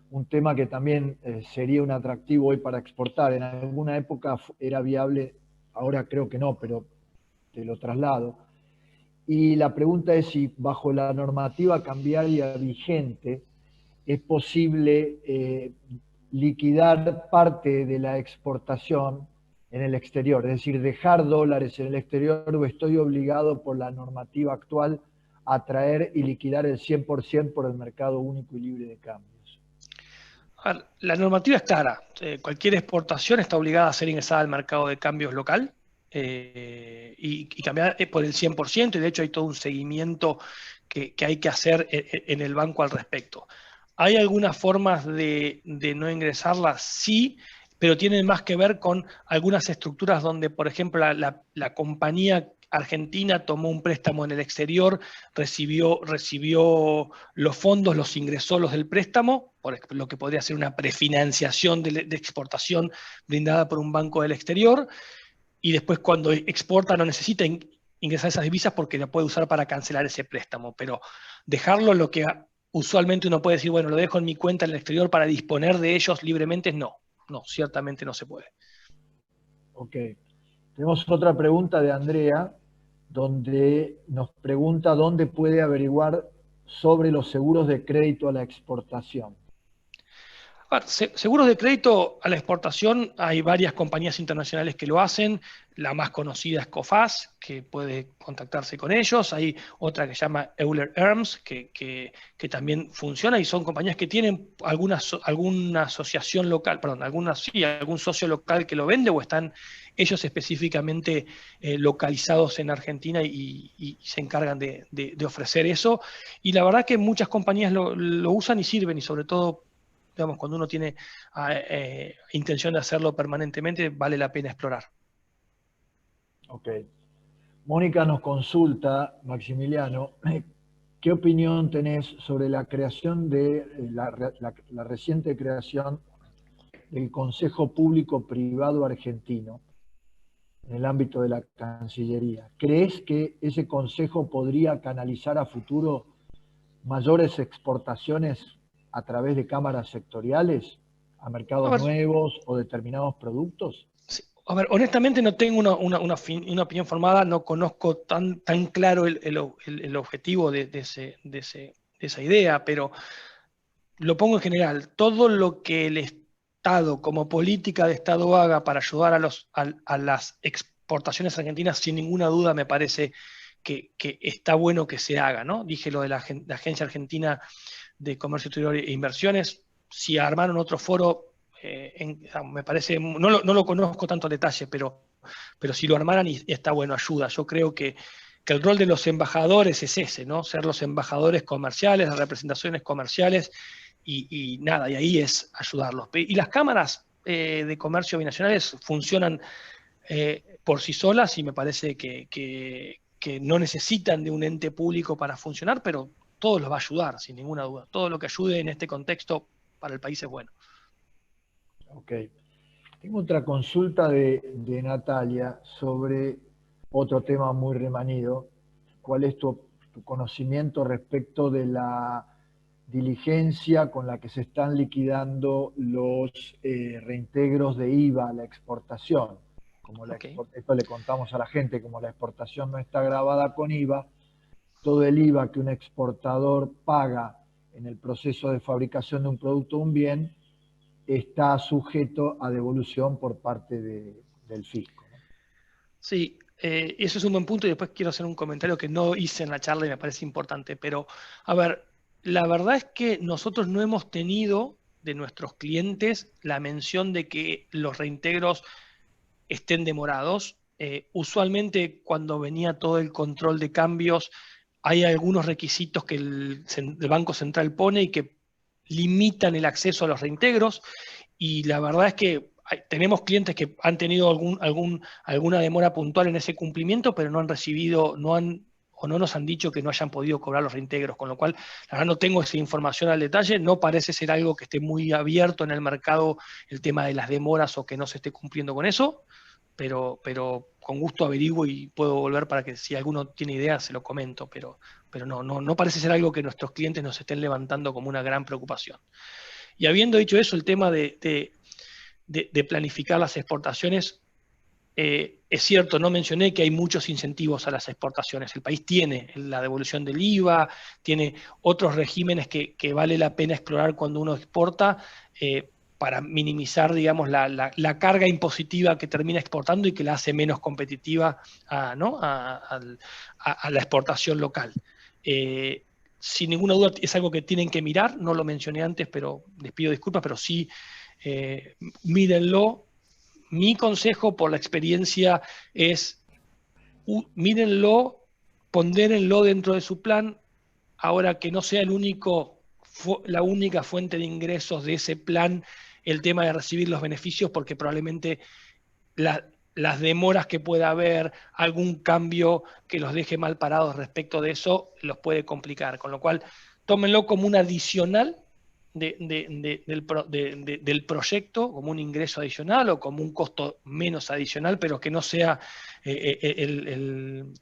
un tema que también sería un atractivo hoy para exportar. En alguna época era viable, ahora creo que no, pero te lo traslado. Y la pregunta es si bajo la normativa cambiaria vigente es posible liquidar parte de la exportación en el exterior, es decir, dejar dólares en el exterior, o estoy obligado por la normativa actual a traer y liquidar el 100% por el mercado único y libre de cambios. La normativa es clara. Cualquier exportación está obligada a ser ingresada al mercado de cambios local y cambiar por el 100%, y de hecho hay todo un seguimiento que hay que hacer en el banco al respecto. ¿Hay algunas formas de no ingresarla? Sí, pero tienen más que ver con algunas estructuras donde, por ejemplo, la compañía argentina tomó un préstamo en el exterior, recibió los fondos, los ingresó los del préstamo, por lo que podría ser una prefinanciación de exportación brindada por un banco del exterior, y después cuando exporta no necesita ingresar esas divisas porque la puede usar para cancelar ese préstamo, pero dejarlo, lo que usualmente uno puede decir, bueno, lo dejo en mi cuenta en el exterior para disponer de ellos libremente, no, ciertamente no se puede. Ok. Tenemos otra pregunta de Andrea, donde nos pregunta dónde puede averiguar sobre los seguros de crédito a la exportación. Seguros de crédito a la exportación, hay varias compañías internacionales que lo hacen. La más conocida es Coface, que puede contactarse con ellos. Hay otra que se llama Euler Hermes, que también funciona, y son compañías que tienen alguna asociación local, perdón, algún socio local que lo vende, o están ellos específicamente localizados en Argentina y se encargan de ofrecer eso. Y la verdad que muchas compañías lo usan y sirven, y sobre todo, digamos, cuando uno tiene intención de hacerlo permanentemente, vale la pena explorar. Ok. Mónica nos consulta, Maximiliano, ¿qué opinión tenés sobre la creación de la reciente creación del Consejo Público Privado Argentino en el ámbito de la Cancillería? ¿Crees que ese consejo podría canalizar a futuro mayores exportaciones a través de cámaras sectoriales a mercados nuevos o determinados productos? Sí. A ver, honestamente no tengo una opinión formada, no conozco tan claro el objetivo de esa idea, pero lo pongo en general. Todo lo que el Estado, como política de Estado, haga para ayudar a las exportaciones argentinas, sin ninguna duda me parece que está bueno que se haga, ¿no? Dije lo de la Agencia Argentina de Comercio Exterior e Inversiones. Si armaron otro foro, me parece, no lo conozco tanto a detalle, pero si lo armaran, y está bueno, ayuda. Yo creo que el rol de los embajadores es ese, ¿no? Ser los embajadores comerciales, las representaciones comerciales, y nada, y ahí es ayudarlos. Y las cámaras de comercio binacionales funcionan por sí solas, y me parece que no necesitan de un ente público para funcionar, pero todo los va a ayudar, sin ninguna duda. Todo lo que ayude en este contexto para el país es bueno. Ok. Tengo otra consulta de Natalia sobre otro tema muy remanido. ¿Cuál es tu conocimiento respecto de la diligencia con la que se están liquidando los reintegros de IVA a la exportación? Como esto le contamos a la gente, como la exportación no está grabada con IVA, todo el IVA que un exportador paga en el proceso de fabricación de un producto o un bien está sujeto a devolución por parte del fisco, ¿no? Sí, eso es un buen punto, y después quiero hacer un comentario que no hice en la charla y me parece importante. Pero, a ver, la verdad es que nosotros no hemos tenido de nuestros clientes la mención de que los reintegros estén demorados. Usualmente, cuando venía todo el control de cambios, hay algunos requisitos que el Banco Central pone y que limitan el acceso a los reintegros, y la verdad es que tenemos clientes que han tenido alguna demora puntual en ese cumplimiento, pero no han recibido, o no nos han dicho que no hayan podido cobrar los reintegros, con lo cual, la verdad no tengo esa información al detalle, no parece ser algo que esté muy abierto en el mercado el tema de las demoras o que no se esté cumpliendo con eso, pero con gusto averiguo y puedo volver para que si alguno tiene idea se lo comento, pero no parece ser algo que nuestros clientes nos estén levantando como una gran preocupación. Y habiendo dicho eso, el tema de planificar las exportaciones, es cierto, no mencioné que hay muchos incentivos a las exportaciones. El país tiene la devolución del IVA, tiene otros regímenes que vale la pena explorar cuando uno exporta, para minimizar, digamos, la carga impositiva que termina exportando y que la hace menos competitiva a la exportación local. Sin ninguna duda es algo que tienen que mirar, no lo mencioné antes, pero les pido disculpas, pero sí, mírenlo. Mi consejo por la experiencia es, mírenlo, pondérenlo dentro de su plan, ahora que no sea la única fuente de ingresos de ese plan el tema de recibir los beneficios, porque probablemente las demoras que pueda haber, algún cambio que los deje mal parados respecto de eso, los puede complicar. Con lo cual, tómenlo como un adicional del proyecto, como un ingreso adicional o como un costo menos adicional, pero que no sea el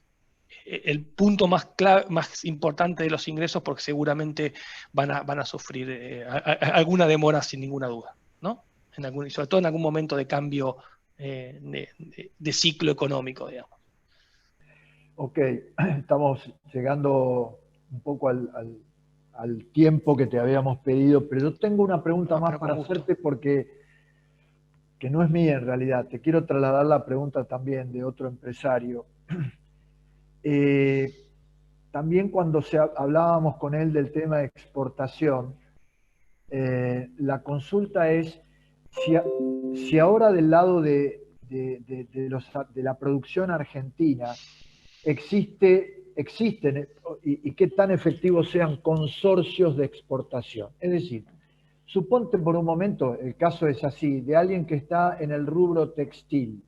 punto más importante de los ingresos, porque seguramente van a sufrir alguna demora sin ninguna duda, ¿no? Y sobre todo en algún momento de cambio de ciclo económico, digamos. Ok, estamos llegando un poco al tiempo que te habíamos pedido, pero yo tengo una pregunta más para hacerte porque que no es mía en realidad. Te quiero trasladar la pregunta también de otro empresario. También cuando hablábamos con él del tema de exportación, la consulta es si ahora del lado de la producción argentina existen y qué tan efectivos sean consorcios de exportación. Es decir, suponte por un momento, el caso es así, de alguien que está en el rubro textil,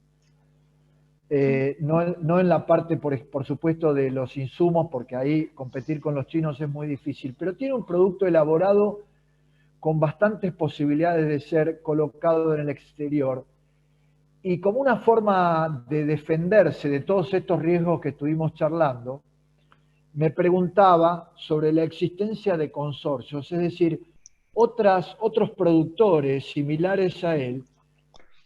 no en la parte, por supuesto, de los insumos, porque ahí competir con los chinos es muy difícil, pero tiene un producto elaborado con bastantes posibilidades de ser colocado en el exterior. Y como una forma de defenderse de todos estos riesgos que estuvimos charlando, me preguntaba sobre la existencia de consorcios, es decir, otros productores similares a él,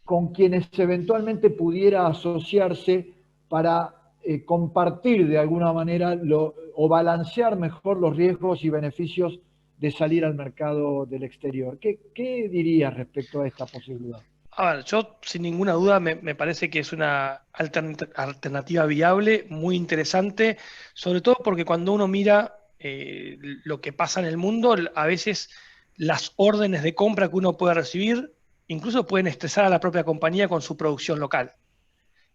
con quienes eventualmente pudiera asociarse para compartir de alguna manera o balancear mejor los riesgos y beneficios de salir al mercado del exterior. ¿Qué dirías respecto a esta posibilidad? A ver, yo sin ninguna duda me parece que es una alternativa viable, muy interesante, sobre todo porque cuando uno mira lo que pasa en el mundo, a veces las órdenes de compra que uno puede recibir incluso pueden estresar a la propia compañía con su producción local.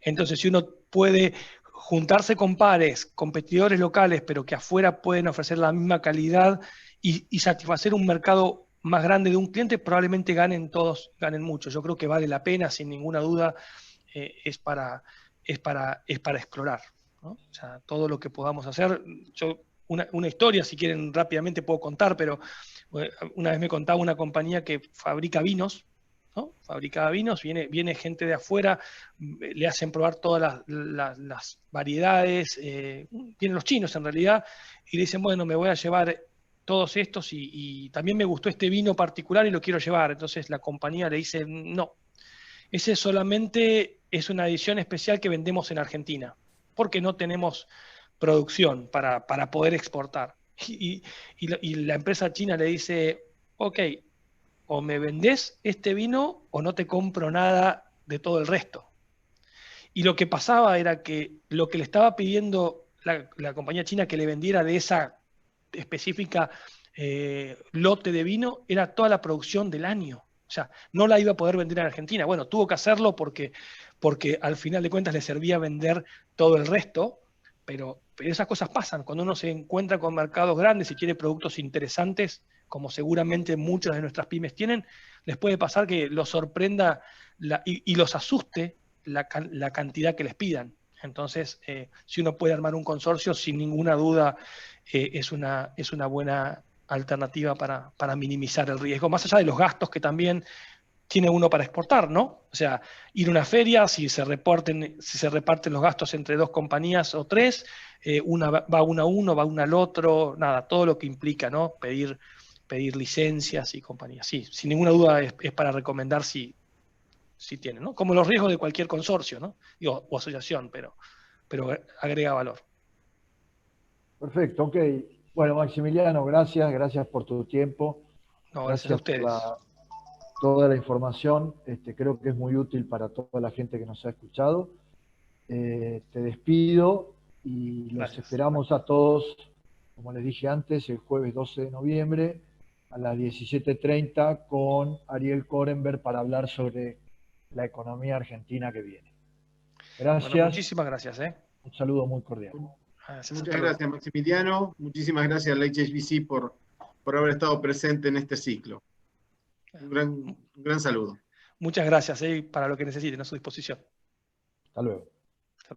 Entonces, si uno puede juntarse con pares, competidores locales, pero que afuera pueden ofrecer la misma calidad y satisfacer un mercado más grande de un cliente, probablemente todos ganen mucho. Yo creo que vale la pena, sin ninguna duda, es para explorar, ¿no? O sea, todo lo que podamos hacer. Una historia, si quieren rápidamente puedo contar, pero una vez me contaba una compañía que fabrica vinos, ¿no? Fabricaba vinos, viene gente de afuera, le hacen probar todas las variedades, vienen los chinos en realidad, y le dicen, bueno, me voy a llevar todos estos y también me gustó este vino particular y lo quiero llevar. Entonces la compañía le dice, no, ese solamente es una edición especial que vendemos en Argentina, porque no tenemos producción para poder exportar. Y la empresa china le dice, ok, o me vendés este vino o no te compro nada de todo el resto. Y lo que pasaba era que lo que le estaba pidiendo la compañía china que le vendiera de esa específica lote de vino era toda la producción del año. O sea, no la iba a poder vender en Argentina. Bueno, tuvo que hacerlo porque al final de cuentas le servía vender todo el resto, pero esas cosas pasan. Cuando uno se encuentra con mercados grandes y quiere productos interesantes, como seguramente muchas de nuestras pymes tienen, les puede pasar que los sorprenda y los asuste la cantidad que les pidan. Entonces, si uno puede armar un consorcio, sin ninguna duda es una buena alternativa para minimizar el riesgo, más allá de los gastos que también tiene uno para exportar, ¿no? O sea, ir a una feria, si se reparten los gastos entre 2 compañías o 3, una va una a uno, va una al otro, nada, todo lo que implica, ¿no? Pedir licencias y compañías. Sí, sin ninguna duda es para recomendar si tienen, ¿no? Como los riesgos de cualquier consorcio, ¿no? Digo, o asociación, pero agrega valor. Perfecto, ok. Bueno, Maximiliano, gracias por tu tiempo. No, gracias a ustedes. Por toda la información. Creo que es muy útil para toda la gente que nos ha escuchado. Te despido y los esperamos a todos, como les dije antes, el jueves 12 de noviembre a las 17:30 con Ariel Korenberg para hablar sobre la economía argentina que viene. Gracias. Bueno, muchísimas gracias. Un saludo muy cordial. Muchas gracias, Maximiliano. Muchísimas gracias al HSBC por haber estado presente en este ciclo. Un gran saludo. Muchas gracias, para lo que necesiten, a su disposición. Hasta luego.